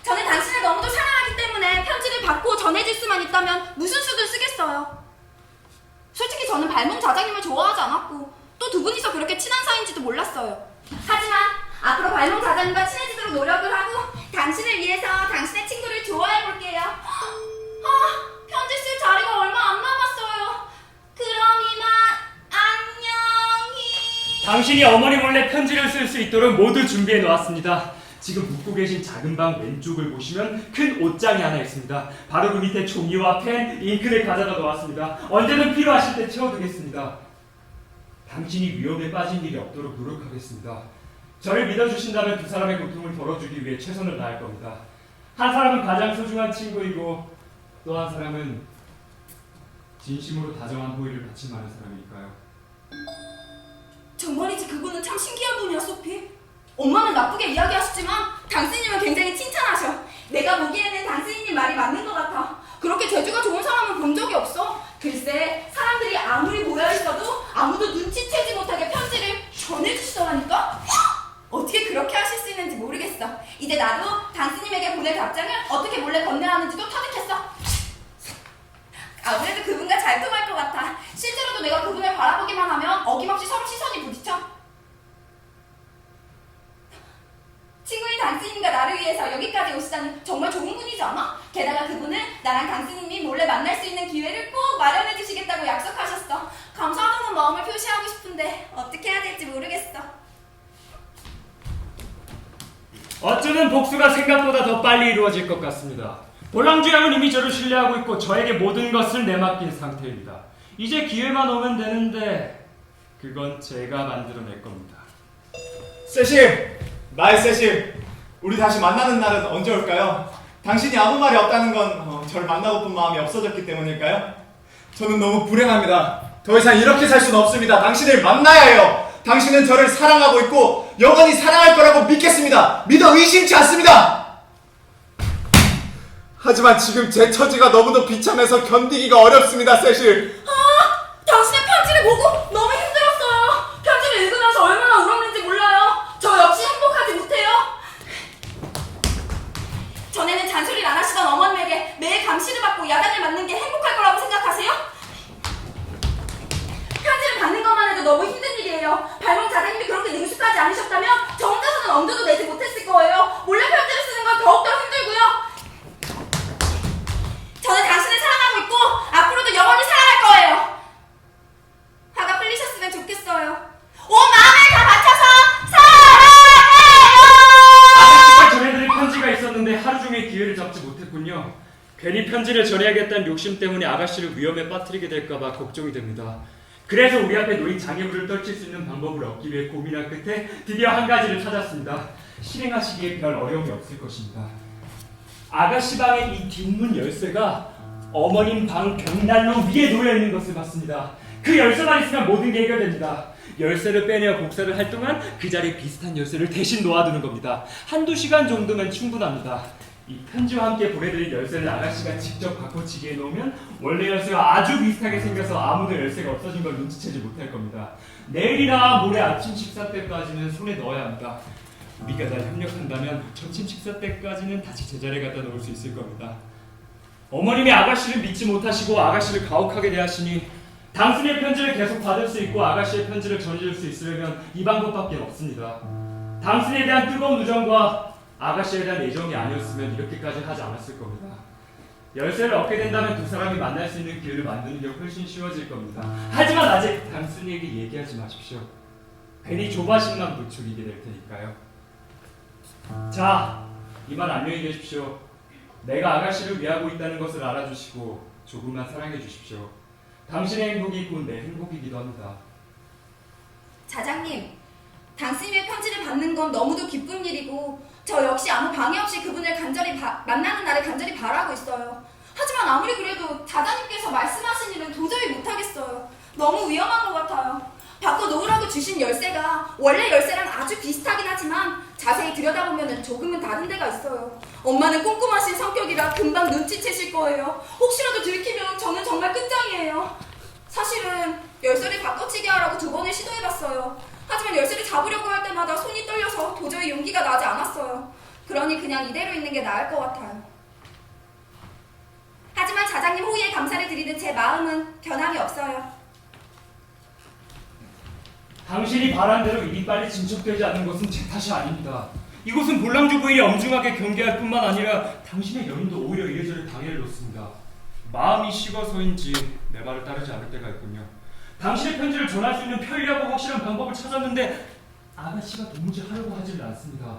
저는 당신을 너무도 사랑하기 때문에 편지를 받고 전해질 수만 있다면 무슨 수든 쓰겠어요. 솔직히 저는 발몽 자장님을 좋아하지 않았고 또 두 분이서 그렇게 친한 사이인지도 몰랐어요. 하지만 앞으로 발몽 자장님과 친해지도록 노력을 하고 당신을 위해서 당신의 친구를 좋아해 볼게요. 편지 쓸 자리가 얼마 안 남았어요. 그럼 이만 안녕히. 당신이 어머니 몰래 편지를 쓸 수 있도록 모두 준비해 놓았습니다. 지금 묵고 계신 작은 방 왼쪽을 보시면 큰 옷장이 하나 있습니다. 바로 그 밑에 종이와 펜, 잉크를 가져다 놓았습니다. 언제든 필요하실 때 채워두겠습니다. 당신이 위험에 빠진 일이 없도록 노력하겠습니다. 저를 믿어주신다면 두 사람의 고통을 덜어주기 위해 최선을 다할 겁니다. 한 사람은 가장 소중한 친구이고 또 한 사람은 진심으로 다정한 호의를 바칠 만한 사람이니까요. 정말이지 그분은 참 신기한 분이야, 소피. 엄마는 나쁘게 이야기하시지만 당신님은 굉장히 칭찬하셔. 내가 보기에는 당신님 말이 맞는 것 같아. 그렇게 재주가 좋은 사람은 본 적이 없어. 글쎄, 사람들이 아무리 모여있어도 아무도 눈치채지 못하게 편지를 전해주시더라니까? 어떻게 그렇게 하실 수 있는지 모르겠어. 이제 나도 당신님에게 보낼 답장을 어떻게 몰래 건네야 하는지도 터득했어. 아무래도 그분과 잘 통할 것 같아. 실제로도 내가 그분을 바라보기만 하면 어김없이 서로 시선이 부딪혀. 친구인 당신님과 나를 위해서 여기까지 오시다니 정말 좋은 분이지 않아? 게다가 그분은 나랑 당신님이 몰래 만날 수 있는 기회를 꼭 마련해 주시겠다고 약속하셨어. 감사하다는 마음을 표시하고 싶은데 어떻게 해야 될지 모르겠어. 어쩌면 복수가 생각보다 더 빨리 이루어질 것 같습니다. 볼랑주양은 이미 저를 신뢰하고 있고 저에게 모든 것을 내맡긴 상태입니다. 이제 기회만 오면 되는데 그건 제가 만들어낼 겁니다. 세실! 나의 세실! 우리 다시 만나는 날은 언제 올까요? 당신이 아무 말이 없다는 건 저를 만나고픈 마음이 없어졌기 때문일까요? 저는 너무 불행합니다. 더 이상 이렇게 살 수는 없습니다. 당신을 만나야 해요. 당신은 저를 사랑하고 있고 영원히 사랑할 거라고 믿겠습니다. 믿어 의심치 않습니다. 하지만 지금 제 처지가 너무도 비참해서 견디기가 어렵습니다, 세실. 당신의 편지를 보고 너무 힘들었어요. 편지를 읽으면서 얼마나 울었는지 몰라요. 저 역시 행복하지 못해요. 전에는 잔소리를 안 하시던 어머님에게 매일 감시를 받고 야단을 맞는 게 행복할 거라고 생각하세요? 편지를 받는 것만 해도 너무 힘든 일이에요. 발몽 자장님이 그렇게 능숙하지 않으셨다면 저 혼자서는 엄두도 내지 못했을 거예요. 몰래 편지를 쓰는 건 더욱더 힘들고요. 저는 당신을 사랑하고 있고 앞으로도 영원히 사랑할 거예요. 화가 풀리셨으면 좋겠어요. 온 마음을 다 바쳐서 사랑해요. 아저씨가 전해드릴 편지가 있었는데 하루 종일 기회를 잡지 못했군요. 괜히 편지를 전해야겠다는 욕심 때문에 아가씨를 위험에 빠뜨리게 될까봐 걱정이 됩니다. 그래서 우리 앞에 놓인 장애물을 떨칠 수 있는 방법을 얻기 위해 고민한 끝에 드디어 한 가지를 찾았습니다. 실행하시기에 별 어려움이 없을 것입니다. 아가씨 방의 이 뒷문 열쇠가 어머님 방 벽난로 위에 놓여있는 것을 봤습니다. 그 열쇠만 있으면 모든 게 해결됩니다. 열쇠를 빼내어 복사를 할 동안 그 자리에 비슷한 열쇠를 대신 놓아두는 겁니다. 한두 시간 정도면 충분합니다. 이 편지와 함께 보내드린 열쇠를 아가씨가 직접 바꿔치기에 놓으면 원래 열쇠와 아주 비슷하게 생겨서 아무도 열쇠가 없어진 걸 눈치채지 못할 겁니다. 내일이나 모레 아침 식사 때까지는 손에 넣어야 합니다. 우리가 잘 협력한다면 점심 식사 때까지는 다시 제자리에 갖다 놓을 수 있을 겁니다. 어머님이 아가씨를 믿지 못하시고 아가씨를 가혹하게 대하시니 당신의 편지를 계속 받을 수 있고 아가씨의 편지를 전해줄 수 있으려면 이 방법밖에 없습니다. 당신에 대한 뜨거운 우정과 아가씨에 대한 애정이 아니었으면 이렇게까지 하지 않았을 겁니다. 열쇠를 얻게 된다면 두 사람이 만날 수 있는 기회를 만드는 게 훨씬 쉬워질 겁니다. 하지만 아직 당신에게 얘기하지 마십시오. 괜히 조바심만 부추기게 될 테니까요. 자, 이만 안녕히 계십시오. 내가 아가씨를 위하고 있다는 것을 알아주시고 조금만 사랑해 주십시오. 당신의 행복이 곧 내 행복이기도 합니다. 자장님, 당신의 편지를 받는 건 너무도 기쁜 일이고 저 역시 아무 방해 없이 그분을 간절히 만나는 날을 간절히 바라고 있어요. 하지만 아무리 그래도 자장님께서 말씀하신 일은 도저히 못하겠어요. 너무 위험한 것 같아요. 바꿔 놓으라고 주신 열쇠가 원래 열쇠랑 아주 비슷하긴 하지만 자세히 들여다보면 조금은 다른 데가 있어요. 엄마는 꼼꼼하신 성격이라 금방 눈치채실 거예요. 혹시라도 들키면 저는 정말 끝장이에요. 사실은 열쇠를 바꿔치기 하라고 2번을 시도해봤어요. 하지만 열쇠를 잡으려고 할 때마다 손이 떨려서 도저히 용기가 나지 않았어요. 그러니 그냥 이대로 있는 게 나을 것 같아요. 하지만 자장님 호의에 감사를 드리는 제 마음은 변함이 없어요. 당신이 바란 대로 일이 빨리 진척되지 않는 것은 제 탓이 아닙니다. 이곳은 볼랑주 부인이 엄중하게 경계할 뿐만 아니라 당신의 연인도 오히려 이래저래 방해를 놓습니다. 마음이 식어서인지 내 말을 따르지 않을 때가 있군요. 당신의 편지를 전할 수 있는 편리하고 확실한 방법을 찾았는데 아가씨가 도무지 하려고 하질 않습니다.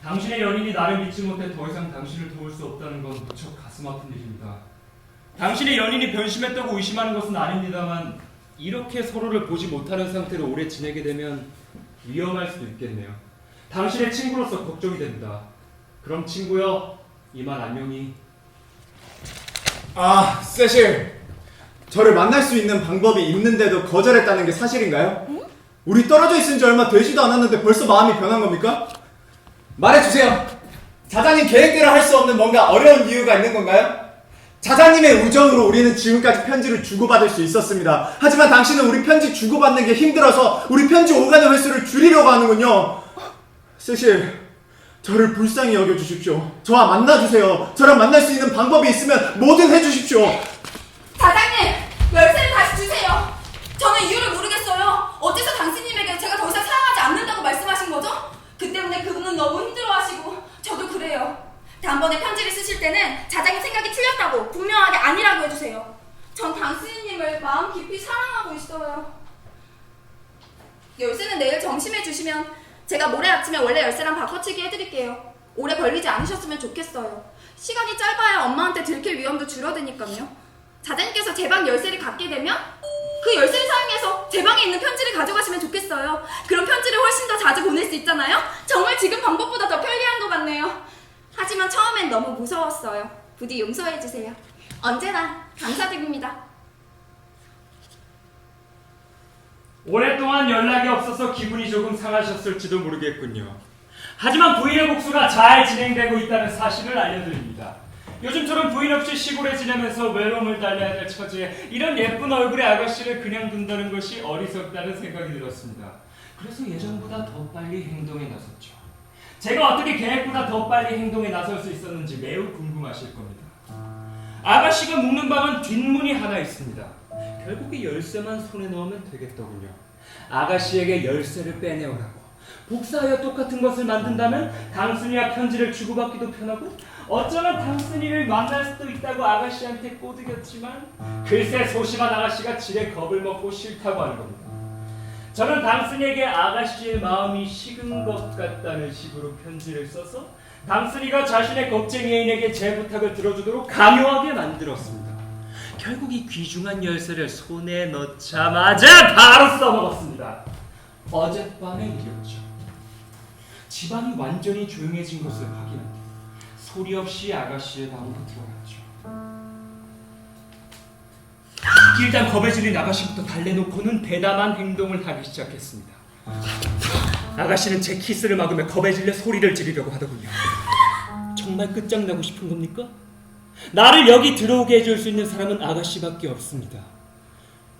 당신의 연인이 나를 믿지 못해 더 이상 당신을 도울 수 없다는 건 무척 가슴 아픈 일입니다. 당신의 연인이 변심했다고 의심하는 것은 아닙니다만 이렇게 서로를 보지 못하는 상태로 오래 지내게 되면 위험할 수도 있겠네요. 당신의 친구로서 걱정이 됩니다. 그럼 친구여, 이만 안녕히. 아, 세실. 저를 만날 수 있는 방법이 있는데도 거절했다는 게 사실인가요? 우리 떨어져 있은 지 얼마 되지도 않았는데 벌써 마음이 변한 겁니까? 말해주세요. 자자님 계획대로 할 수 없는 뭔가 어려운 이유가 있는 건가요? 자자님의 우정으로 우리는 지금까지 편지를 주고받을 수 있었습니다. 하지만 당신은 우리 편지 주고받는 게 힘들어서 우리 편지 오가는 횟수를 줄이려고 하는군요. 세실, 저를 불쌍히 여겨주십시오. 저와 만나주세요. 저랑 만날 수 있는 방법이 있으면 뭐든 해주십시오. 자장님! 열쇠를 다시 주세요! 저는 이유를 모르겠어요. 어째서 당신님에게 제가 더 이상 사랑하지 않는다고 말씀하신 거죠? 그 때문에 그분은 너무 힘들어하시고 저도 그래요. 다음번에 편지를 쓰실 때는 자장님 생각이 틀렸다고 분명하게 아니라고 해주세요. 전 당신님을 마음 깊이 사랑하고 있어요. 열쇠는 내일 점심에 주시면 제가 모레 아침에 원래 열쇠랑 바꿔치기 해드릴게요. 오래 걸리지 않으셨으면 좋겠어요. 시간이 짧아야 엄마한테 들킬 위험도 줄어드니까요. 자장님께서 제 방 열쇠를 갖게 되면 그 열쇠를 사용해서 제 방에 있는 편지를 가져가시면 좋겠어요. 그럼 편지를 훨씬 더 자주 보낼 수 있잖아요. 정말 지금 방법보다 더 편리한 것 같네요. 하지만 처음엔 너무 무서웠어요. 부디 용서해주세요. 언제나 감사드립니다. 오랫동안 연락이 없어서 기분이 조금 상하셨을지도 모르겠군요. 하지만 부인의 복수가 잘 진행되고 있다는 사실을 알려드립니다. 요즘처럼 부인 없이 시골에 지내면서 외로움을 달래야 될 처지에 이런 예쁜 얼굴의 아가씨를 그냥 둔다는 것이 어리석다는 생각이 들었습니다. 그래서 예전보다 더 빨리 행동에 나섰죠. 제가 어떻게 계획보다 더 빨리 행동에 나설 수 있었는지 매우 궁금하실 겁니다. 아가씨가 묵는 방은 뒷문이 하나 있습니다. 결국 이 열쇠만 손에 넣으면 되겠더군요. 아가씨에게 열쇠를 빼내오라고 복사하여 똑같은 것을 만든다면 당순이와 편지를 주고받기도 편하고 어쩌면 당순이를 만날 수도 있다고 아가씨한테 꼬드겼지만 글쎄 소심한 아가씨가 지레 겁을 먹고 싫다고 하는 겁니다. 저는 당순이에게 아가씨의 마음이 식은 것 같다는 식으로 편지를 써서 당순이가 자신의 겁쟁이 애인에게 제 부탁을 들어주도록 강요하게 만들었습니다. 결국 이 귀중한 열쇠를 손에 넣자마자 바로 써먹었습니다. 어젯밤의 일이었죠. 집안이 완전히 조용해진 것을 확인한 뒤 소리 없이 아가씨의 방으로 들어갔죠. 일단 겁에 질린 아가씨부터 달래놓고는 대담한 행동을 하기 시작했습니다. 아가씨는 제 키스를 막으며 겁에 질려 소리를 지르려고 하더군요. 정말 끝장나고 싶은 겁니까? 나를 여기 들어오게 해줄 수 있는 사람은 아가씨밖에 없습니다.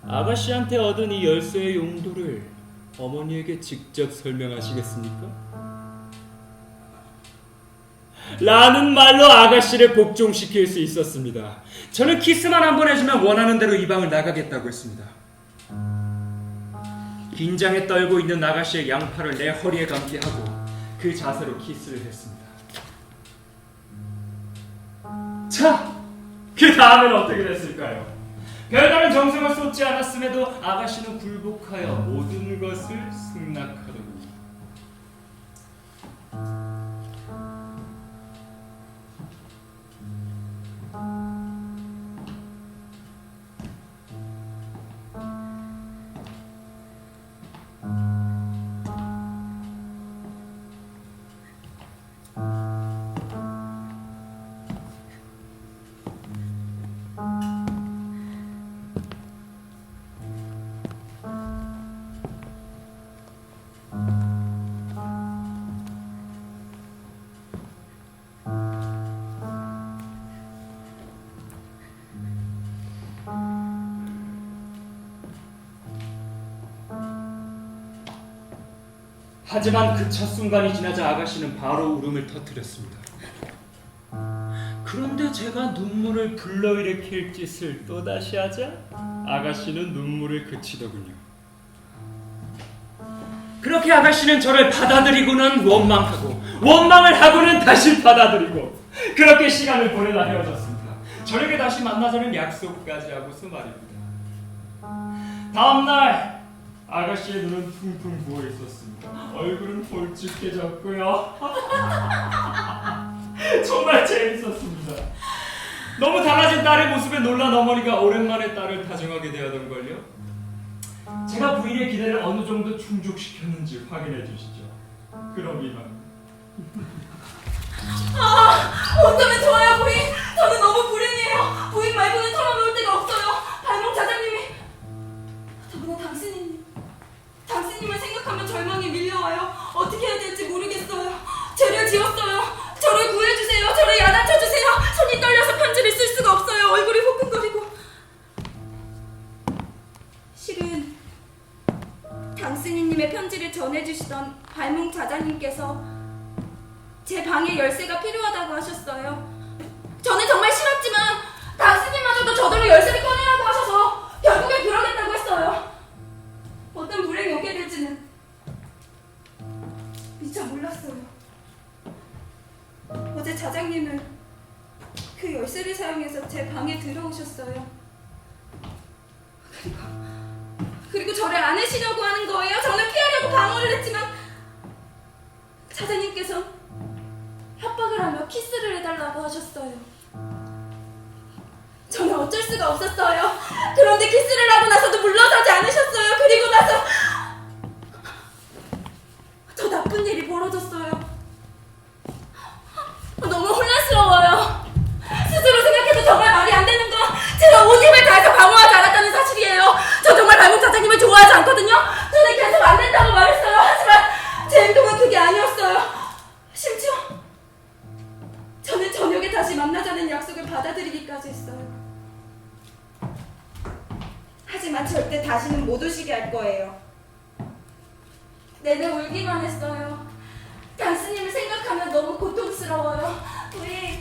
아가씨한테 얻은 이 열쇠의 용도를 어머니에게 직접 설명하시겠습니까? 라는 말로 아가씨를 복종시킬 수 있었습니다. 저는 키스만 한번 해주면 원하는 대로 이 방을 나가겠다고 했습니다. 긴장에 떨고 있는 아가씨의 양팔을 내 허리에 감게 하고 그 자세로 키스를 했습니다. 자, 그 다음엔 어떻게 됐을까요? 별다른 정성을 쏟지 않았음에도 아가씨는 굴복하여 모든 것을 승낙하더군요. 하지만 그 첫 순간이 지나자 아가씨는 바로 울음을 터뜨렸습니다. 그런데 제가 눈물을 불러일으킬 짓을 또다시 하자 아가씨는 눈물을 그치더군요. 그렇게 아가씨는 저를 받아들이고는 원망하고 원망을 하고는 다시 받아들이고 그렇게 시간을 보내다 헤어졌습니다. 저녁에 다시 만나자는 약속까지 하고서 말입니다. 다음날 아가씨의 눈은 퉁퉁 부어 있었습니다. 얼굴은 홀쭉해졌고요. 정말 재밌었습니다. 너무 달라진 딸의 모습에 놀란 어머니가 오랜만에 딸을 다정하게 대하던걸요. 제가 부인의 기대를 어느 정도 충족시켰는지 확인해 주시죠. 그럼 이만. 어쩌면 좋아요, 부인. 저는 너무 불행해요. 부인 말고는 털어놓을 데가 없어요. 발목 사장님이. 더구나 당신님을 생각하면 절망이 밀려와요. 어떻게 해야 될지 모르겠어요. 죄를 지었어요. 저를 구해주세요. 저를 야단쳐주세요. 손이 떨려서 편지를 쓸 수가 없어요. 얼굴이 후끈거리고. 실은 당신님의 편지를 전해주시던 발목 자장님께서 제 방에 열쇠가 필요하다고 하셨어요. 저는 정말 싫었지만 당신님마저도 저더러 열쇠를 꺼내라고 하셔서 결국엔 그러겠다고 했어요. 어떤 불행이 오게 될지는 미처 몰랐어요. 어제 자장님은 그 열쇠를 사용해서 제 방에 들어오셨어요. 그리고 저를 안으시려고 하는 거예요. 저는 피하려고 방어를 했지만 자장님께서 협박을 하며 키스를 해달라고 하셨어요. 저는 어쩔 수가 없었어요. 그런데 키스를 하고 나서도 물러서지 않으셨어요. 그리고 나서 더 나쁜 일이 벌어졌어요. 너무 혼란스러워요. 스스로 생각해도 정말 말이 안 되는 건 제가 온 힘을 다해서 방어하지 않았다는 사실이에요. 저 정말 발목 사장님을 좋아하지 않거든요. 저는 계속 안 된다고 말했어요. 하지만 제 행동은 그게 아니었어요. 심지어 저는 저녁에 다시 만나자는 약속을 받아들이기까지 했어요. 하지만 절대 다시는 못 오시게 할 거예요. 내내 울기만 했어요. 당신님을 생각하면 너무 고통스러워요. 우리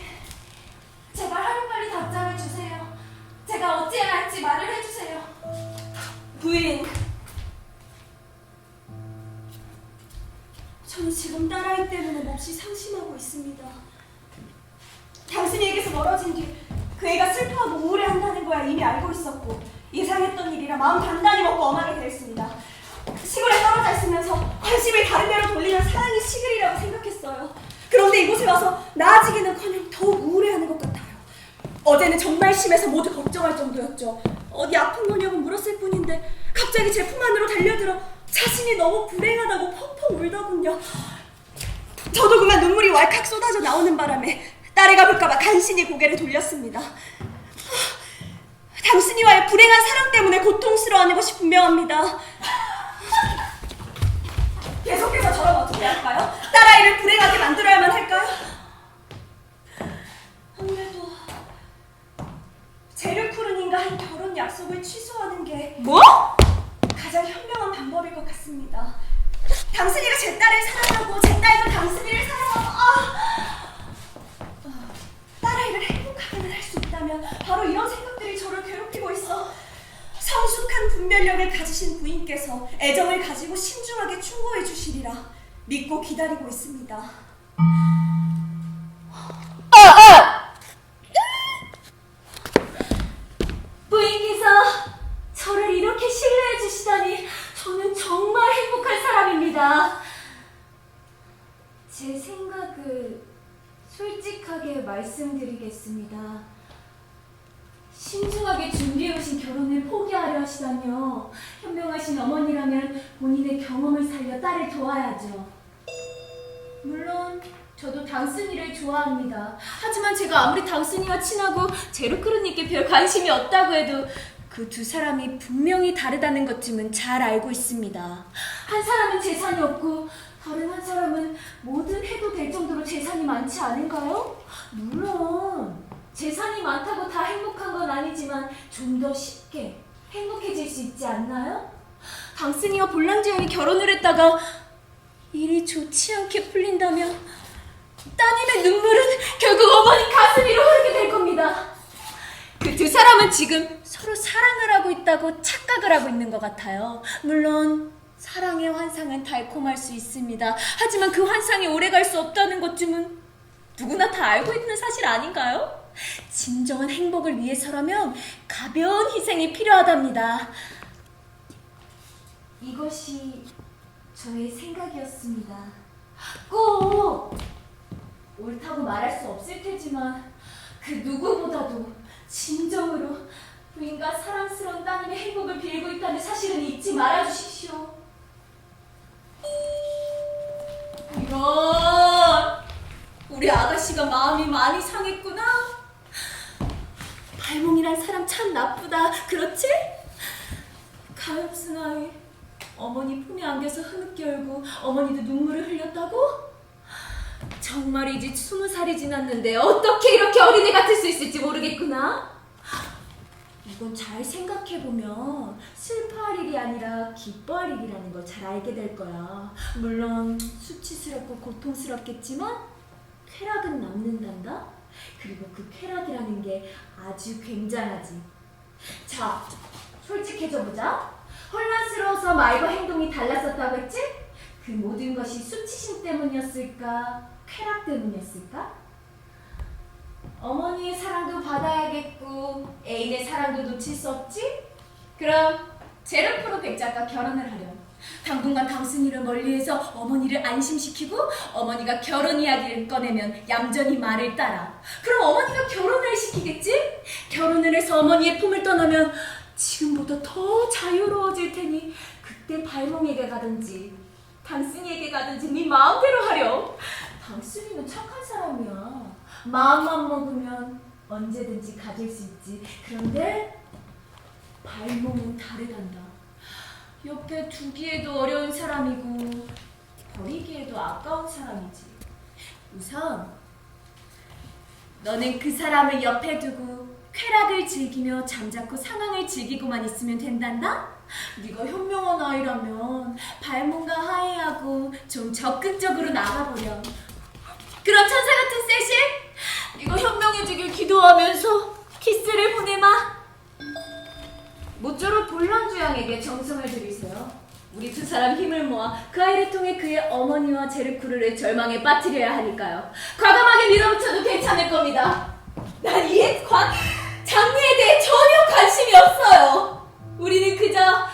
제발 하루빨리 답장을 주세요. 제가 어찌해야 할지 말을 해주세요. 부인, 저는 지금 딸아이 때문에 몹시 상심하고 있습니다. 당신에게서 멀어진 뒤 그 애가 슬퍼하고 우울해한다는 거야 이미 알고 있었고 예상했던 일이라 마음 단단히 먹고 엄하게 대했습니다. 시골에 떨어져 있으면서 관심을 다른 데로 돌리면 사랑이 식으리라고 생각했어요. 그런데 이곳에 와서 나아지기는커녕 더욱 우울해하는 것 같아요. 어제는 정말 심해서 모두 걱정할 정도였죠. 어디 아픈 거냐고 물었을 뿐인데 갑자기 제 품 안으로 달려들어 자신이 너무 불행하다고 펑펑 울더군요. 저도 그만 눈물이 왈칵 쏟아져 나오는 바람에 딸이 가볼까봐 간신히 고개를 돌렸습니다. 당신이와의 불행한 사랑 때문에 고통스러워하는 것이 분명합니다. 계속해서 저런 어떻게 할까요? 딸아이를 불행하게 만들어야만 할까요? 아무래도 제르쿠르님과 한 결혼 약속을 취소하는 게 뭐? 가장 현명한 방법일 것 같습니다. 당신이가 제 딸을 사랑하고 제 딸도 당신이를 사랑하고 딸아이를 행복하게는 할 수 있다면 바로 이런 생각들이 저를 괴롭히고 있어 성숙한 분별력을 가지신 부인께서 애정을 가지고 신중하게 충고해 주시리라 믿고 기다리고 있습니다. 부인께서 저를 이렇게 신뢰해 주시다니 저는 정말 행복한 사람입니다. 제 생각을 솔직하게 말씀드리겠습니다. 신중하게 준비해오신 결혼을 포기하려 하시다뇨. 현명하신 어머니라면 본인의 경험을 살려 딸을 도와야죠. 물론 저도 당순이를 좋아합니다. 하지만 제가 아무리 당순이와 친하고 제르크르님께 별 관심이 없다고 해도 그 두 사람이 분명히 다르다는 것쯤은 잘 알고 있습니다. 한 사람은 재산이 없고 다른 한 사람은 뭐든 해도 될 정도로 재산이 많지 않은가요? 물론 재산이 많다고 다 행복한 건 아니지만 좀 더 쉽게 행복해질 수 있지 않나요? 당순이와 볼랑주연이 결혼을 했다가 일이 좋지 않게 풀린다면 따님의 눈물은 결국 어머니 가슴 위로 흐르게 될 겁니다. 그 두 사람은 지금 서로 사랑을 하고 있다고 착각을 하고 있는 것 같아요. 물론 사랑의 환상은 달콤할 수 있습니다. 하지만 그 환상이 오래갈 수 없다는 것쯤은 누구나 다 알고 있는 사실 아닌가요? 진정한 행복을 위해서라면 가벼운 희생이 필요하답니다. 이것이 저의 생각이었습니다. 꼭 옳다고 말할 수 없을 테지만 그 누구보다도 진정으로 부인과 사랑스러운 따님의 행복을 빌고 있다는 사실은 잊지 말아주십시오. 이런, 우리 아가씨가 마음이 많이 상했구나. 발몽이란 사람 참 나쁘다, 그렇지? 가엾은 아이, 어머니 품에 안겨서 흐느껴 울고 어머니도 눈물을 흘렸다고? 정말이지 20살이 지났는데 어떻게 이렇게 어린애 같을 수 있을지 모르겠구나. 이건 잘 생각해보면 슬퍼할 일이 아니라 기뻐할 일이라는 걸 잘 알게 될 거야. 물론 수치스럽고 고통스럽겠지만 쾌락은 남는단다. 그리고 그 쾌락이라는 게 아주 굉장하지. 자, 솔직해져보자. 혼란스러워서 말과 행동이 달랐었다고 했지? 그 모든 것이 수치심 때문이었을까? 쾌락 때문이었을까? 어머니의 사랑도 받아야겠고 애인의 사랑도 놓칠 수 없지? 그럼 제르프로 백작과 결혼을 하렴. 당분간 당신이를 멀리해서 어머니를 안심시키고 어머니가 결혼 이야기를 꺼내면 얌전히 말을 따라. 그럼 어머니가 결혼을 시키겠지? 결혼을 해서 어머니의 품을 떠나면 지금보다 더 자유로워질 테니 그때 발몽에게 가든지 당신이에게 가든지 네 마음대로 하렴. 당신이는 착한 사람이야. 마음만 먹으면 언제든지 가질 수 있지. 그런데 발몽은 다르단다. 옆에 두기에도 어려운 사람이고 버리기에도 아까운 사람이지. 우선 너는 그 사람을 옆에 두고 쾌락을 즐기며 잠자코 상황을 즐기고만 있으면 된단다? 네가 현명한 아이라면 발몽과 화해하고 좀 적극적으로 나가보렴. 그럼 천사 같은 세실, 네가 현명해지길 기도하면서 키스를 보내마. 모쪼록 볼런주 양에게 정성을 들이세요. 우리 두 사람 힘을 모아 그 아이를 통해 그의 어머니와 제르쿠르를 절망에 빠뜨려야 하니까요. 과감하게 밀어붙여도 괜찮을 겁니다. 난 이 장르에 대해 전혀 관심이 없어요. 우리는 그저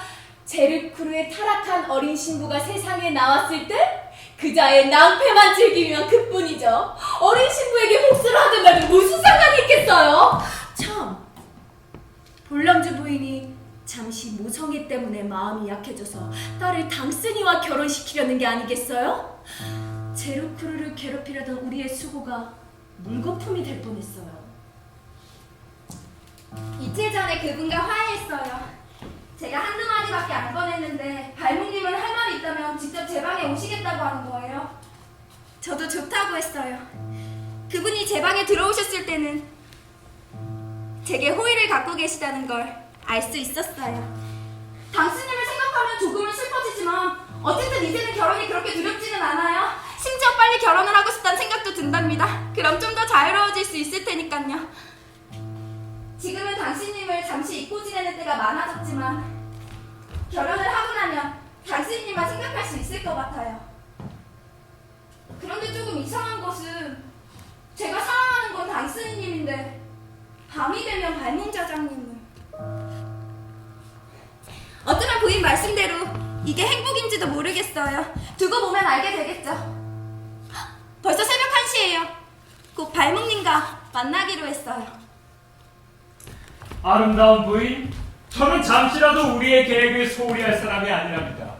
제르쿠르의 타락한 어린 신부가 세상에 나왔을 때 그자의 낭패만 즐기면 그뿐이죠. 어린 신부에게 복수를 하든 말든 무슨 상관이 있겠어요? 참, 볼람주 부인이 잠시 모성애 때문에 마음이 약해져서 딸을 당신이와 결혼시키려는 게 아니겠어요? 제르쿠르를 괴롭히려던 우리의 수고가 물거품이 될 뻔했어요. 이틀 전에 그분과 화해했어요. 제가 한두 마디밖에 안 꺼냈는데 발몽님은 할 말이 있다면 직접 제 방에 오시겠다고 하는 거예요. 저도 좋다고 했어요. 그분이 제 방에 들어오셨을 때는 제게 호의를 갖고 계시다는 걸 알 수 있었어요. 당신님을 생각하면 조금은 슬퍼지지만 어쨌든 이제는 결혼이 그렇게 두렵지는 않아요. 심지어 빨리 결혼을 하고 싶다는 생각도 든답니다. 그럼 좀 더 자유로워질 수 있을 테니까요. 지금은 당신님을 잠시 잊고 지내는 때가 많아졌지만 결혼을 하고 나면 당신님만 생각할 수 있을 것 같아요. 그런데 조금 이상한 것은 제가 사랑하는 건 당신님인데 밤이 되면 발몽자장님은 어쩌면 부인 말씀대로 이게 행복인지도 모르겠어요. 두고 보면 알게 되겠죠. 벌써 새벽 1시예요. 곧 발몽님과 만나기로 했어요. 아름다운 부인, 저는 잠시라도 우리의 계획을 소홀히 할 사람이 아니랍니다.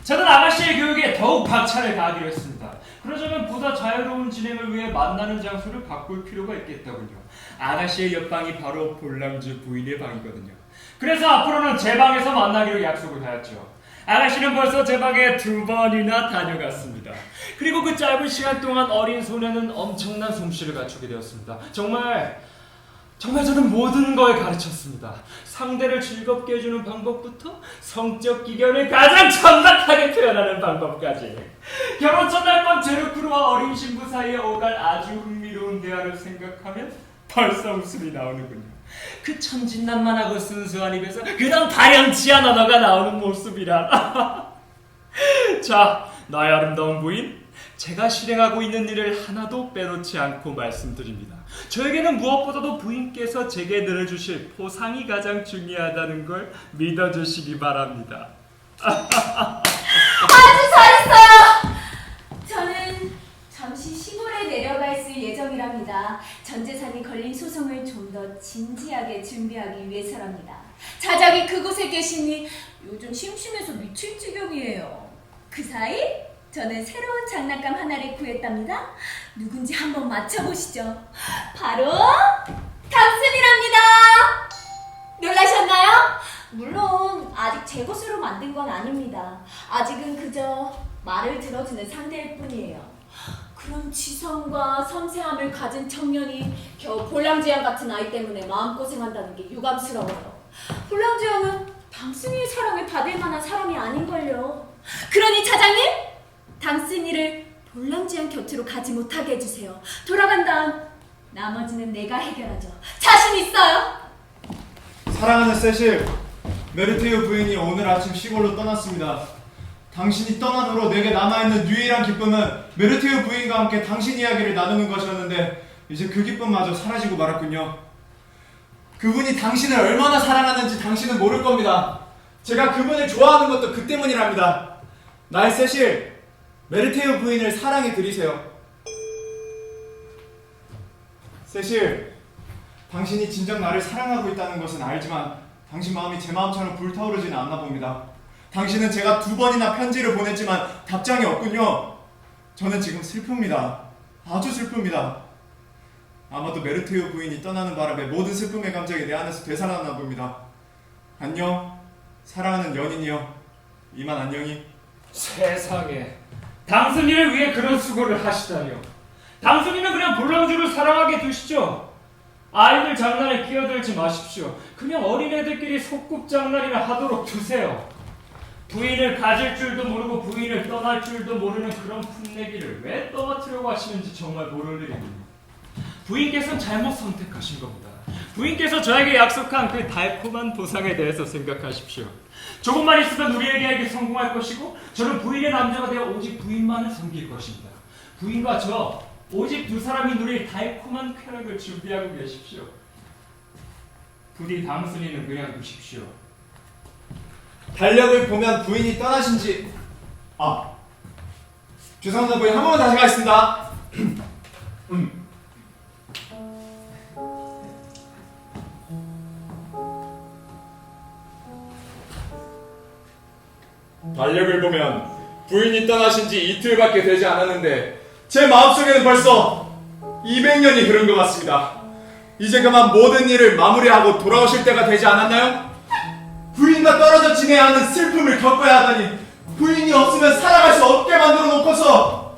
저는 아가씨의 교육에 더욱 박차를 가하기로 했습니다. 그러자면 보다 자유로운 진행을 위해 만나는 장소를 바꿀 필요가 있겠더군요. 아가씨의 옆방이 바로 볼람주 부인의 방이거든요. 그래서 앞으로는 제 방에서 만나기로 약속을 하였죠. 아가씨는 벌써 제 방에 2번이나 다녀갔습니다. 그리고 그 짧은 시간 동안 어린 소녀는 엄청난 솜씨를 갖추게 되었습니다. 정말 저는 모든 걸 가르쳤습니다. 상대를 즐겁게 해주는 방법부터 성적 기견을 가장 천박하게 표현하는 방법까지. 결혼 첫날 밤 제르크루와 어린 신부 사이에 오갈 아주 흥미로운 대화를 생각하면 벌써 웃음이 나오는군요. 그 천진난만하고 순수한 입에서 그런 발연치 않은 언어가 나오는 모습이란. 자, 나의 아름다운 부인, 제가 실행하고 있는 일을 하나도 빼놓지 않고 말씀드립니다. 저에게는 무엇보다도 부인께서 제게 늘어주실 포상이 가장 중요하다는 걸 믿어주시기 바랍니다. 아주 잘했어요. 저는 잠시 시골에 내려가 있을 예정이랍니다. 전 재산이 걸린 소송을 좀 더 진지하게 준비하기 위해서랍니다. 자작이 그곳에 계시니 요즘 심심해서 미칠 지경이에요. 그 사이 저는 새로운 장난감 하나를 구했답니다. 누군지 한번 맞춰보시죠. 바로 당신이랍니다. 놀라셨나요? 물론 아직 제 것으로 만든 건 아닙니다. 아직은 그저 말을 들어주는 상대일 뿐이에요. 그런 지성과 섬세함을 가진 청년이 겨우 볼랑지양 같은 아이 때문에 마음고생한다는 게 유감스러워요. 볼랑지양은 당신이의 사랑을 받을 만한 사람이 아닌걸요. 그러니 차장님, 당신이를 볼랑지양 곁으로 가지 못하게 해주세요. 돌아간 다음 나머지는 내가 해결하죠. 자신 있어요. 사랑하는 세실, 메르테유 부인이 오늘 아침 시골로 떠났습니다. 당신이 떠난 후로 내게 남아있는 유일한 기쁨은 메르테유 부인과 함께 당신 이야기를 나누는 것이었는데 이제 그 기쁨마저 사라지고 말았군요. 그분이 당신을 얼마나 사랑하는지 당신은 모를 겁니다. 제가 그분을 좋아하는 것도 그 때문이랍니다. 나의 세실, 메르테유 부인을 사랑해 드리세요. 세실, 당신이 진정 나를 사랑하고 있다는 것은 알지만 당신 마음이 제 마음처럼 불타오르지는 않나 봅니다. 당신은 제가 2번이나 편지를 보냈지만 답장이 없군요. 저는 지금 슬픕니다. 아주 슬픕니다. 아마도 메르테유 부인이 떠나는 바람에 모든 슬픔의 감정이 내 안에서 되살아나 봅니다. 안녕, 사랑하는 연인이여. 이만 안녕히. 세상에, 당순이를 위해 그런 수고를 하시다니요. 당순이는 그냥 볼랑주를 사랑하게 두시죠. 아이들 장난에 끼어들지 마십시오. 그냥 어린애들끼리 소꿉장난이나 하도록 두세요. 부인을 가질 줄도 모르고 부인을 떠날 줄도 모르는 그런 풋내기를 왜 떠맡으려고 하시는지 정말 모를 일입니다. 부인께서는 잘못 선택하신 겁니다. 부인께서 저에게 약속한 그 달콤한 보상에 대해서 생각하십시오. 조금만 있으면 우리의 계획이 성공할 것이고 저는 부인의 남자가 되어 오직 부인만을 섬길 것입니다. 부인과 저 오직 2사람이 누릴 달콤한 쾌락을 준비하고 계십시오. 부디 당순이는 그냥 두십시오. 달력을 보면 부인이 떠나신지... 죄송합니다 부인, 한 번만 다시 가겠습니다. 달력을 보면 부인이 떠나신 지 이틀밖에 되지 않았는데 제 마음속에는 벌써 200년이 흐른 것 같습니다. 이제 그만 모든 일을 마무리하고 돌아오실 때가 되지 않았나요? 부인과 떨어져 지내야 하는 슬픔을 겪어야 하다니 부인이 없으면 살아갈 수 없게 만들어 놓고서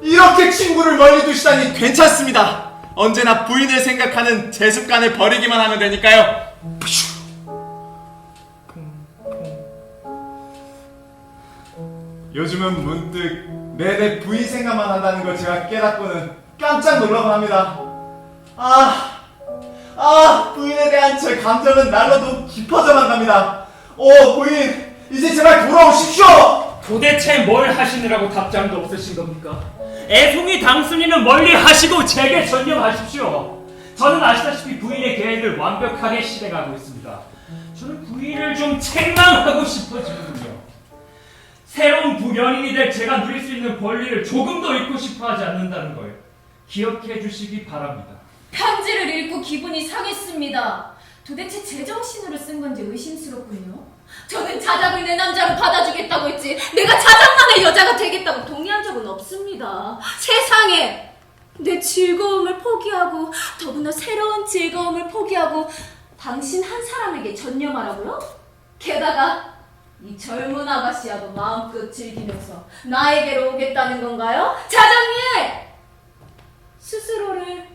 이렇게 친구를 멀리 두시다니 괜찮습니다. 언제나 부인을 생각하는 제 습관을 버리기만 하면 되니까요. 요즘은 문득 내내 부인 생각만 한다는 걸 제가 깨닫고는 깜짝 놀라곤 합니다. 부인에 대한 제 감정은 날로도 깊어져만 갑니다. 부인, 이제 제발 돌아오십시오! 도대체 뭘 하시느라고 답장도 없으신 겁니까? 애송이 당순이는 멀리 하시고 제게 전념하십시오. 저는 아시다시피 부인의 계획을 완벽하게 실행하고 있습니다. 저는 부인을 좀 책망하고 싶어지거든요. 새로운 부연인이 될 제가 누릴 수 있는 권리를 조금도 잃고 싶어 하지 않는다는 걸 기억해 주시기 바랍니다. 편지를 읽고 기분이 상했습니다. 도대체 제정신으로 쓴 건지 의심스럽군요. 저는 자작을 내 남자로 받아주겠다고 했지 내가 자작만의 여자가 되겠다고 동의한 적은 없습니다. 세상에 내 즐거움을 포기하고 더구나 새로운 즐거움을 포기하고 당신 한 사람에게 전념하라고요? 게다가 이 젊은 아가씨하고 마음껏 즐기면서 나에게로 오겠다는 건가요? 자장님! 스스로를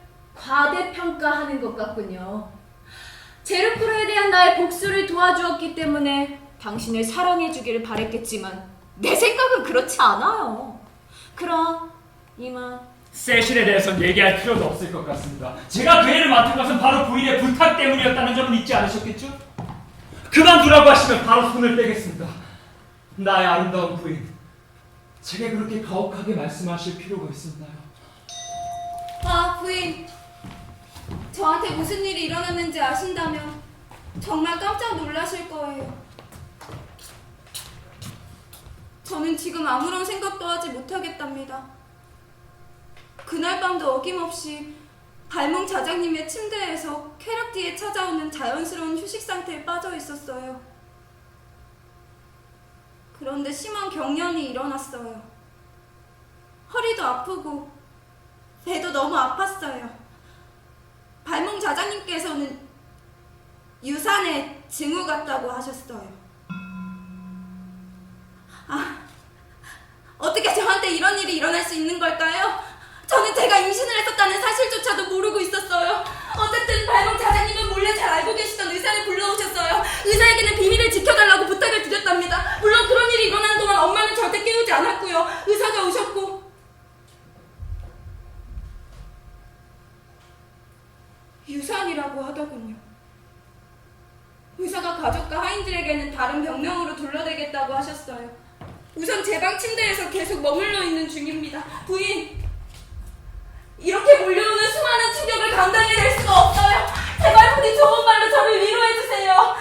과대평가하는 것 같군요. 제르크로에 대한 나의 복수를 도와주었기 때문에 당신을 사랑해주기를 바랬겠지만 내 생각은 그렇지 않아요. 그럼 이만. 세실에 대해선 얘기할 필요도 없을 것 같습니다. 제가 그 애를 맡은 것은 바로 부인의 부탁 때문이었다는 점은 잊지 않으셨겠죠? 그만두라고 하시면 바로 손을 떼겠습니다. 나의 아름다운 부인, 제게 그렇게 가혹하게 말씀하실 필요가 있었나요? 아, 부인. 저한테 무슨 일이 일어났는지 아신다면 정말 깜짝 놀라실 거예요. 저는 지금 아무런 생각도 하지 못하겠답니다. 그날 밤도 어김없이 발몽 자장님의 침대에서 쾌락 뒤에 찾아오는 자연스러운 휴식 상태에 빠져 있었어요. 그런데 심한 경련이 일어났어요. 허리도 아프고 배도 너무 아팠어요. 발몽 자장님께서는 유산의 징후 같다고 하셨어요. 아, 어떻게 저한테 이런 일이 일어날 수 있는 걸까요? 저는 제가 임신을 했었다는 사실조차도 모르고 있었어요. 어쨌든 발몽 자장님은 몰래 잘 알고 계시던 의사를 불러오셨어요. 의사에게는 비밀을 지켜달라고 부탁을 드렸답니다. 물론 그런 일이 일어난 동안 엄마는 절대 깨우지 않았고요. 의사가 오셨고 유산이라고 하더군요. 의사가 가족과 하인들에게는 다른 병명으로 둘러대겠다고 하셨어요. 우선 제 방 침대에서 계속 머물러 있는 중입니다. 부인, 이렇게 몰려오는 수많은 충격을 감당해낼 수가 없어요. 제발 부디 좋은 말로 저를 위로해주세요.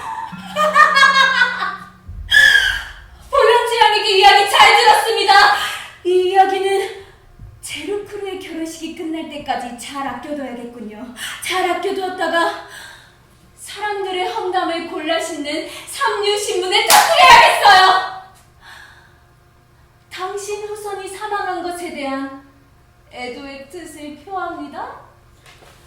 볼랑주양에게 이야기 잘 들었습니다. 이 이야기는 제르크루의 결혼식이 끝날 때까지 잘 아껴둬야겠군요. 잘 아껴두었다가 사람들의 험담을 골라 싣는 삼류신문에 터뜨려야겠어요. 당신 후손이 사망한 것에 대한 애도의 뜻을 표합니다.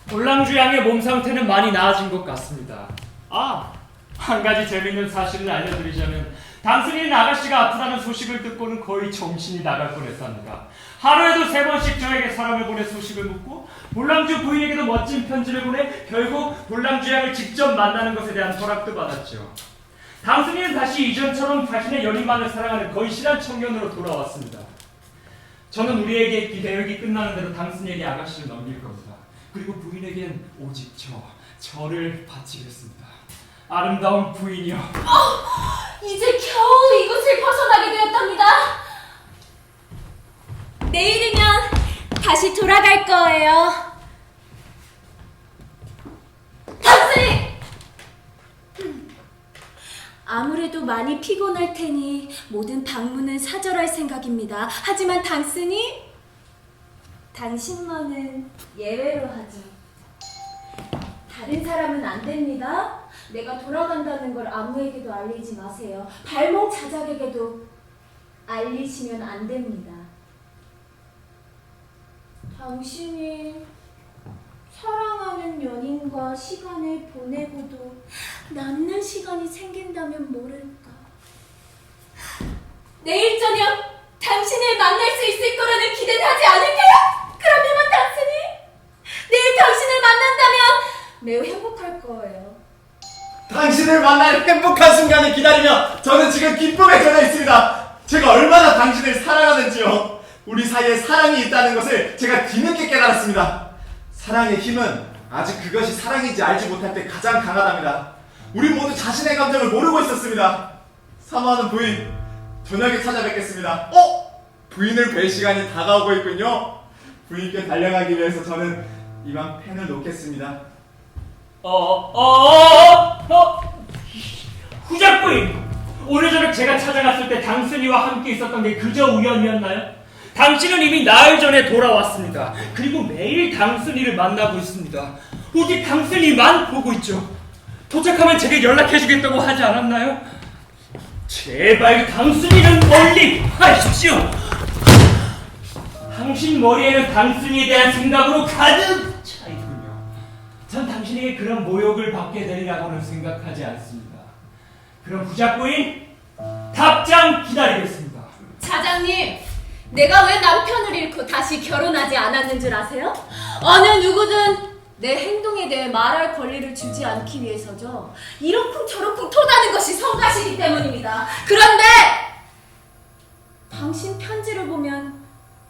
볼랑주양의 몸 상태는 많이 나아진 것 같습니다. 아, 한 가지 재밌는 사실을 알려드리자면 당신인 아가씨가 아프다는 소식을 듣고는 거의 정신이 나갈 뻔했답니다. 하루에도 3번씩 저에게 사람을 보내 소식을 묻고 볼랑주 부인에게도 멋진 편지를 보내 결국 볼랑주양을 직접 만나는 것에 대한 허락도 받았죠. 당신이는 다시 이전처럼 자신의 연인만을 사랑하는 건실한 청년으로 돌아왔습니다. 저는 우리에게 이 계획이 끝나는 대로 당신에게 아가씨를 넘길 겁니다. 그리고 부인에겐 오직 저를 바치겠습니다. 아름다운 부인이여. 이제 겨우 이곳을 벗어나게 되었답니다. 내일이면 다시 돌아갈 거예요. 당신이! 아무래도 많이 피곤할 테니 모든 방문은 사절할 생각입니다. 하지만 당신만은 예외로 하죠. 다른 사람은 안 됩니다. 내가 돌아간다는 걸 아무에게도 알리지 마세요. 발목 자작에게도 알리시면 안 됩니다. 당신이 사랑하는 연인과 시간을 보내고도 남는 시간이 생긴다면 모를까. 내일 저녁 당신을 만날 수 있을 거라는 기대는 하지 않을게요. 그러면 당신이 내일 당신을 만난다면 매우 행복할 거예요. 당신을 만날 행복한 순간을 기다리며 저는 지금 기쁨에 젖어 있습니다. 제가 얼마나 당신을 사랑하는지요. 우리 사이에 사랑이 있다는 것을 제가 뒤늦게 깨달았습니다. 사랑의 힘은 아직 그것이 사랑인지 알지 못할 때 가장 강하답니다. 우리 모두 자신의 감정을 모르고 있었습니다. 사모하는 부인, 저녁에 찾아뵙겠습니다. 부인을 뵐 시간이 다가오고 있군요. 부인께 달려가기 위해서 저는 이만 펜을 놓겠습니다. 후작부인! 오늘 저녁 제가 찾아갔을 때 당신이와 함께 있었던 게 그저 우연이었나요? 당신은 이미 나흘 전에 돌아왔습니다. 그리고 매일 당신이를 만나고 있습니다. 오직 당신이만 보고 있죠. 도착하면 제게 연락해주겠다고 하지 않았나요? 제발 당신이는 멀리 하십시오. 당신 머리에는 당신에 대한 생각으로 가득 차있군요. 전 당신에게 그런 모욕을 받게 되리라고는 생각하지 않습니다. 그럼 부작부인 답장 기다리겠습니다. 차장님, 내가 왜 남편을 잃고 다시 결혼하지 않았는 줄 아세요? 어느 누구든 내 행동에 대해 말할 권리를 주지 않기 위해서죠. 이러쿵 저러쿵 토다는 것이 성가시기 때문입니다. 그런데 당신 편지를 보면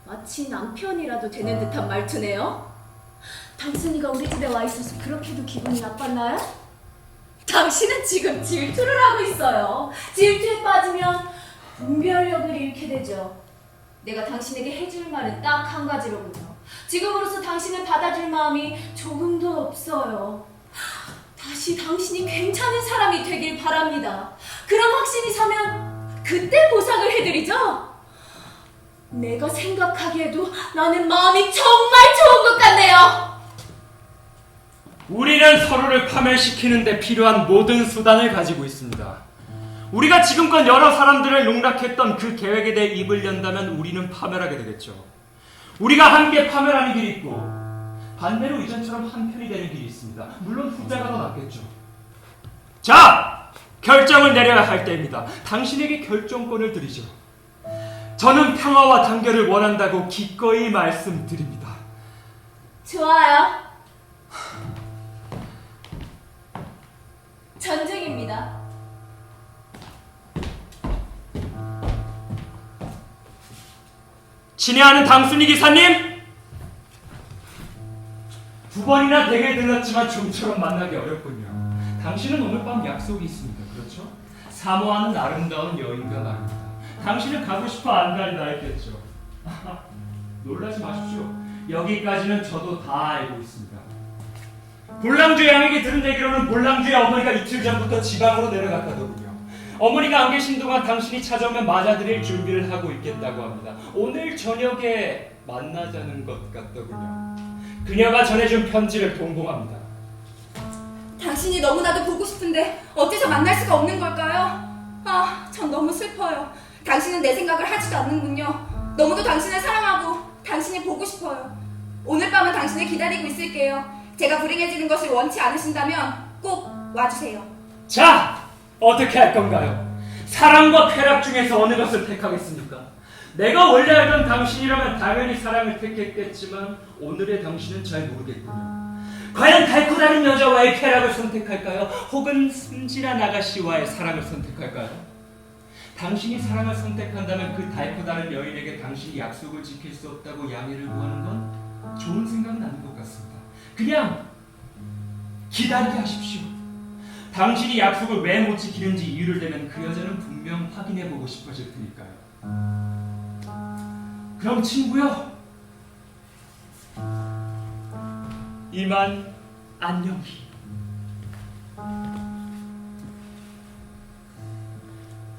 마치 남편이라도 되는 듯한 말투네요. 당순이가 우리 집에 와 있어서 그렇게도 기분이 나빴나요? 당신은 지금 질투를 하고 있어요. 질투에 빠지면 분별력을 잃게 되죠. 내가 당신에게 해줄 말은 딱 한 가지로군요. 지금으로서 당신을 받아줄 마음이 조금도 없어요. 다시 당신이 괜찮은 사람이 되길 바랍니다. 그런 확신이 사면 그때 보상을 해드리죠. 내가 생각하기에도 나는 마음이 정말 좋은 것 같네요. 우리는 서로를 파멸시키는 데 필요한 모든 수단을 가지고 있습니다. 우리가 지금껏 여러 사람들을 농락했던 그 계획에 대해 입을 연다면 우리는 파멸하게 되겠죠. 우리가 함께 파멸하는 길이 있고 반대로 이전처럼 한편이 되는 길이 있습니다. 물론 후자가 더 낫겠죠. 자! 결정을 내려야 할 때입니다. 당신에게 결정권을 드리죠. 저는 평화와 단결을 원한다고 기꺼이 말씀드립니다. 좋아요. 전쟁입니다. 친애하는 당순이 기사님! 2번이나 댁에 들렀지만 좀처럼 만나기 어렵군요. 당신은 오늘 밤 약속이 있습니다. 그렇죠? 사모하는 아름다운 여인과 말입니다. 당신은 가고 싶어 안달이 나 했겠죠. 놀라지 마십시오. 여기까지는 저도 다 알고 있습니다. 볼랑주 양에게 들은 얘기로는 볼랑주의 어머니가 이틀 전부터 지방으로 내려갔다더군요. 어머니가 안 계신 동안 당신이 찾아오면 맞아들일 준비를 하고 있겠다고 합니다. 오늘 저녁에 만나자는 것 같더군요. 그녀가 전해준 편지를 동봉합니다. 당신이 너무나도 보고 싶은데 어째서 만날 수가 없는 걸까요? 아, 전 너무 슬퍼요. 당신은 내 생각을 하지도 않는군요. 너무도 당신을 사랑하고 당신이 보고 싶어요. 오늘 밤은 당신을 기다리고 있을게요. 제가 불행해지는 것을 원치 않으신다면 꼭 와주세요. 자! 어떻게 할 건가요? 사랑과 쾌락 중에서 어느 것을 택하겠습니까? 내가 원래 알던 당신이라면 당연히 사랑을 택했겠지만 오늘의 당신은 잘 모르겠군요. 과연 달고 다른 여자와의 쾌락을 선택할까요? 혹은 순진한 아가씨와의 사랑을 선택할까요? 당신이 사랑을 선택한다면 그 달고 다른 여인에게 당신이 약속을 지킬 수 없다고 양해를 구하는 건 좋은 생각은 아닌 것 같습니다. 그냥 기다리게 하십시오. 당신이 약속을 왜 못 지키는지 이유를 대면 그 여자는 분명 확인해보고 싶어질 테니까요. 그럼 친구요, 이만 안녕히.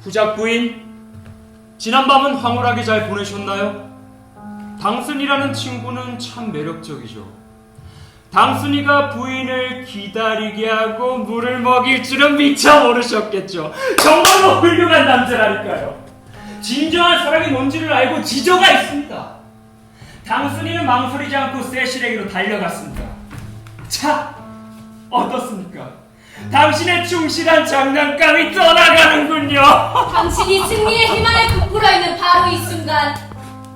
후작 부인, 지난밤은 황홀하게 잘 보내셨나요? 당순이라는 친구는 참 매력적이죠. 당순이가 부인을 기다리게 하고 물을 먹일 줄은 미처 모르셨겠죠. 정말로 훌륭한 남자라니까요. 진정한 사랑이 뭔지를 알고 지조가 있습니다. 당순이는 망설이지 않고 세실에게로 달려갔습니다. 자, 어떻습니까? 당신의 충실한 장난감이 떠나가는군요. 당신이 승리의 희망을 부풀어 있는 바로 이 순간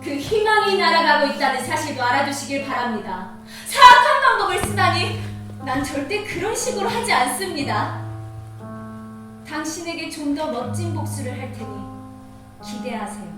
그 희망이 날아가고 있다는 사실도 알아두시길 바랍니다. 사악한 방법을 쓰다니 난 절대 그런 식으로 하지 않습니다. 당신에게 좀 더 멋진 복수를 할 테니 기대하세요.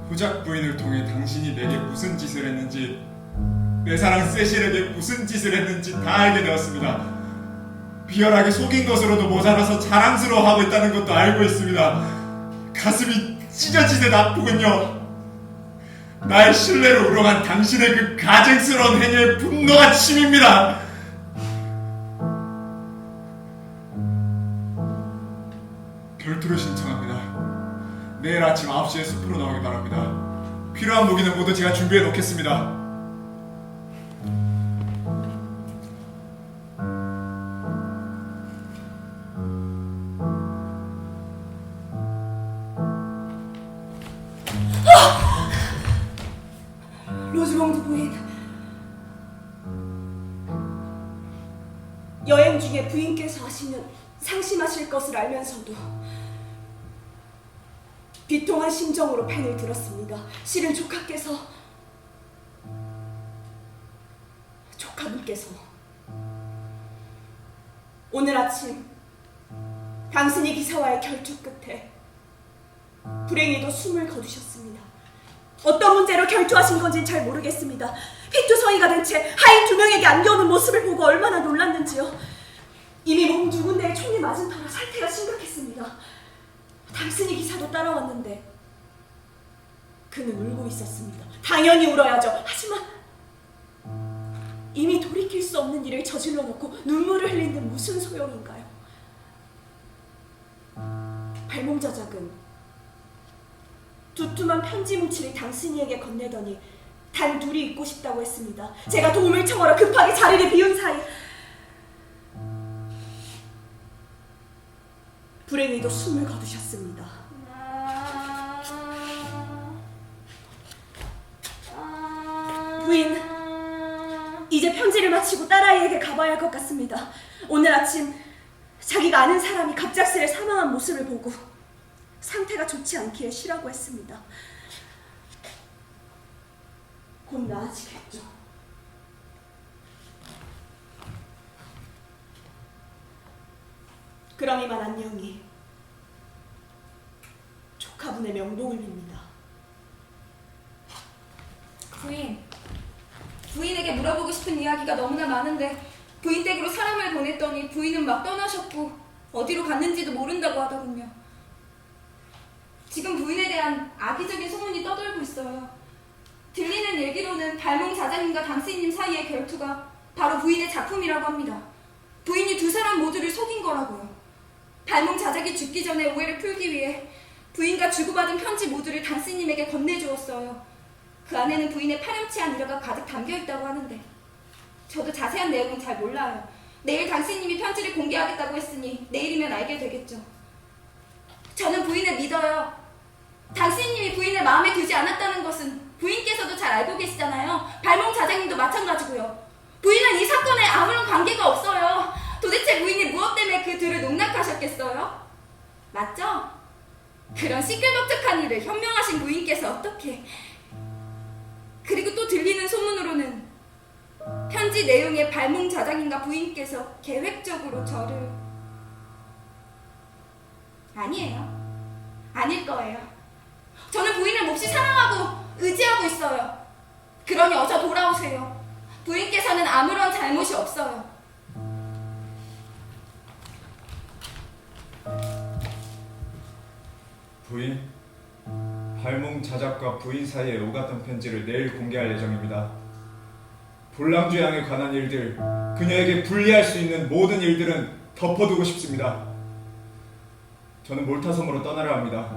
후작 부인을 통해 당신이 내게 무슨 짓을 했는지, 내 사랑 세실에게 무슨 짓을 했는지 다 알게 되었습니다. 비열하게 속인 것으로도 모자라서 자랑스러워하고 있다는 것도 알고 있습니다. 가슴이 찢어지듯 아프군요. 나의 신뢰를 우롱한 당신의 그 가증스러운 행위에 분노가 치밉니다. 결투를 신청합니다. 내일 아침 9시에 숲으로 나오기 바랍니다. 필요한 무기는 모두 제가 준비해 놓겠습니다. 로즈몽드 부인, 여행 중에 부인께서 하시면 상심하실 것을 알면서도 비통한 심정으로 펜을 들었습니다. 실은 조카분께서 오늘 아침 당신이 기사와의 결투 끝에 불행히도 숨을 거두셨습니다. 어떤 문제로 결투하신 건지는 잘 모르겠습니다. 피투성이가 된 채 하인 2명에게 안겨오는 모습을 보고 얼마나 놀랐는지요. 이미 몸 2군데에 총이 맞은 터라 상태가 심각했습니다. 당신이 기사도 따라왔는데 그는 울고 있었습니다. 당연히 울어야죠. 하지만 이미 돌이킬 수 없는 일을 저질러 놓고 눈물을 흘리는 무슨 소용인가요? 발몽자작은 두툼한 편지 뭉치를 당신이에게 건네더니 단 둘이 있고 싶다고 했습니다. 제가 도움을 청하러 급하게 자리를 비운 사이 불행히도 숨을 거두셨습니다. 부인, 이제 편지를 마치고 딸아이에게 가봐야 할 것 같습니다. 오늘 아침 자기가 아는 사람이 갑작스레 사망한 모습을 보고 상태가 좋지 않기에 쉬라고 했습니다. 곧 나아지겠죠. 그럼 이만 안녕히. 조카분의 명복을 빕니다. 부인에게 물어보고 싶은 이야기가 너무나 많은데 부인 댁으로 사람을 보냈더니 부인은 막 떠나셨고 어디로 갔는지도 모른다고 하더군요. 지금 부인에 대한 악의적인 소문이 떠돌고 있어요. 들리는 얘기로는 발몽자장님과 당신님 사이의 결투가 바로 부인의 작품이라고 합니다. 부인이 2사람 모두를 속인 거라고요. 발몽자작이 죽기 전에 오해를 풀기 위해 부인과 주고받은 편지 모두를 당신님에게 건네주었어요. 그 안에는 부인의 파렴치한 일화가 가득 담겨있다고 하는데 저도 자세한 내용은 잘 몰라요. 내일 당신님이 편지를 공개하겠다고 했으니 내일이면 알게 되겠죠. 저는 부인을 믿어요. 당신님이 부인을 마음에 두지 않았다는 것은 부인께서도 잘 알고 계시잖아요. 발몽자장님도 마찬가지고요. 부인은 이 사건에 아무런 관계가 없어요. 도대체 부인이 무엇 때문에 그 둘을 농락하셨겠어요? 맞죠? 그런 시끌벅적한 일을 현명하신 부인께서 어떻게... 그리고 또 들리는 소문으로는 편지 내용에 발몽자장님과 부인께서 계획적으로 저를... 아니에요. 아닐 거예요. 저는 부인을 몹시 사랑하고 의지하고 있어요. 그러니 어서 돌아오세요. 부인께서는 아무런 잘못이 없어요. 부인, 발몽자작과 부인 사이에 오갔던 편지를 내일 공개할 예정입니다. 볼랑주 양에 관한 일들, 그녀에게 불리할 수 있는 모든 일들은 덮어두고 싶습니다. 저는 몰타섬으로 떠나려 합니다.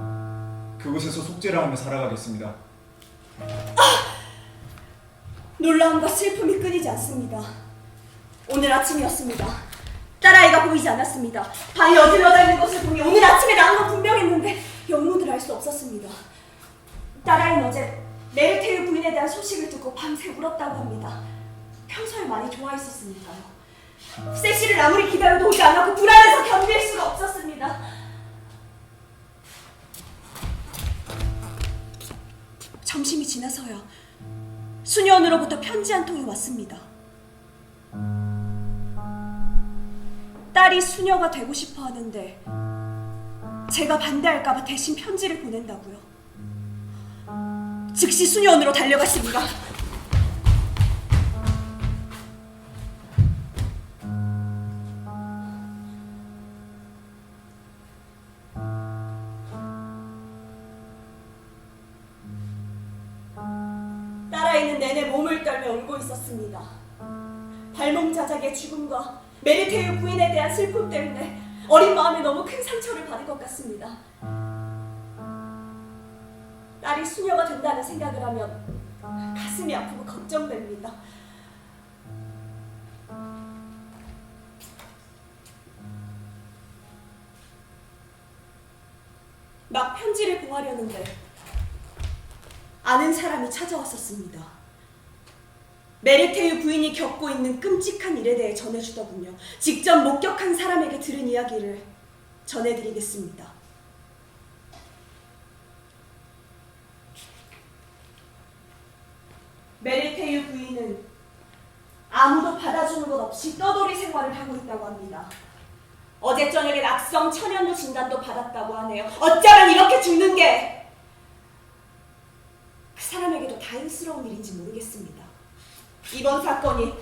그곳에서 속죄를 하며 살아가겠습니다. 놀라움과 슬픔이 끊이지 않습니다. 오늘 아침이었습니다. 딸아이가 보이지 않았습니다. 방이 어질러져 있는 것을 보니 오늘 아침에 나온 건 분명했는데 영문을 알 수 없었습니다. 딸아이는 어제 메르테유 부인에 대한 소식을 듣고 밤새 울었다고 합니다. 평소에 많이 좋아했었으니까요. 세시를 아무리 기다려도 오지 않았고 불안해서 견딜 수가 없었습니다. 점심이 지나서요. 수녀원으로부터 편지 한 통이 왔습니다. 딸이 수녀가 되고 싶어 하는데 제가 반대할까봐 대신 편지를 보낸다고요. 즉시 수녀원으로 달려갔습니다. 겪고 있었습니다. 발몽자작의 죽음과 메리테유 부인에 대한 슬픔 때문에 어린 마음에 너무 큰 상처를 받을 것 같습니다. 딸이 수녀가 된다는 생각을 하면 가슴이 아프고 걱정됩니다. 막 편지를 보하려는데 아는 사람이 찾아왔었습니다. 메리테유 부인이 겪고 있는 끔찍한 일에 대해 전해주더군요. 직접 목격한 사람에게 들은 이야기를 전해드리겠습니다. 메리테유 부인은 아무도 받아주는 것 없이 떠돌이 생활을 하고 있다고 합니다. 어제 저녁에 낙성 천연두 진단도 받았다고 하네요. 어쩌면 이렇게 죽는 게 그 사람에게도 다행스러운 일인지 모르겠습니다. 이번 사건이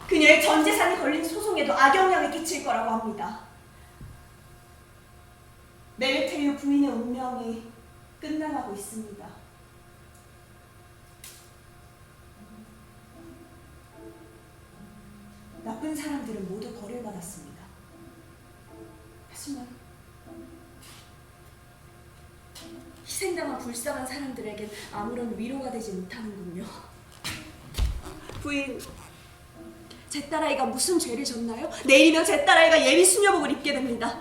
그녀의 전 재산이 걸린 소송에도 악영향을 끼칠 거라고 합니다. 메리테유 부인의 운명이 끝나가고 있습니다. 나쁜 사람들은 모두 벌을 받았습니다. 하지만 희생당한 불쌍한 사람들에겐 아무런 위로가 되지 못하는군요. 부인, 제 딸아이가 무슨 죄를 졌나요? 내일이면 제 딸아이가 예비 수녀복을 입게 됩니다.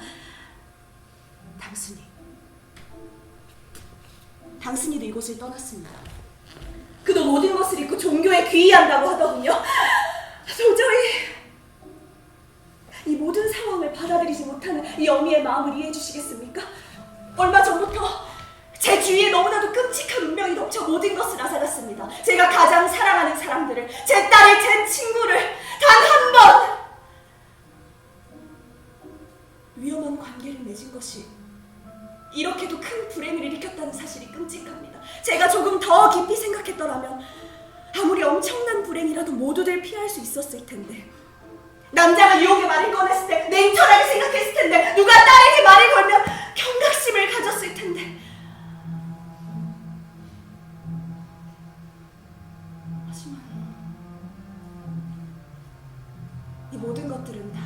당신이도 이곳을 떠났습니다. 그도 모든 것을 잊고 종교에 귀의한다고 하더군요. 도저히 이 모든 상황을 받아들이지 못하는 이 어미의 마음을 이해해 주시겠습니까? 얼마 전부터 제 주위에 너무나도 끔찍한 운명이 덮쳐 모든 것을 앗아갔습니다. 제가 가장 사랑하는 사람들을, 제 딸을, 제 친구를 단 한 번 위험한 관계를 맺은 것이 이렇게도 큰 불행을 일으켰다는 사실이 끔찍합니다. 제가 조금 더 깊이 생각했더라면 아무리 엄청난 불행이라도 모두들 피할 수 있었을 텐데, 남자가 유혹의 말을 꺼냈을 때 냉철하게 생각했을 텐데, 누가 딸에게 말을 걸면 경각심을 가졌을 텐데, 하지만 이 모든 것들은 다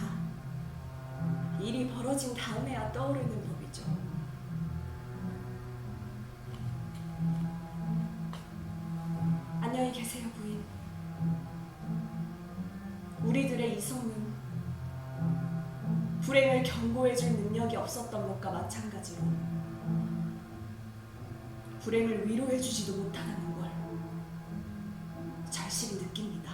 일이 벌어진 다음에야 떠오르는 법이죠. 안녕히 계세요, 부인. 우리들의 이성은 불행을 경고해줄 능력이 없었던 것과 마찬가지로 불행을 위로해주지도 못하다는 걸 절실히 느낍니다.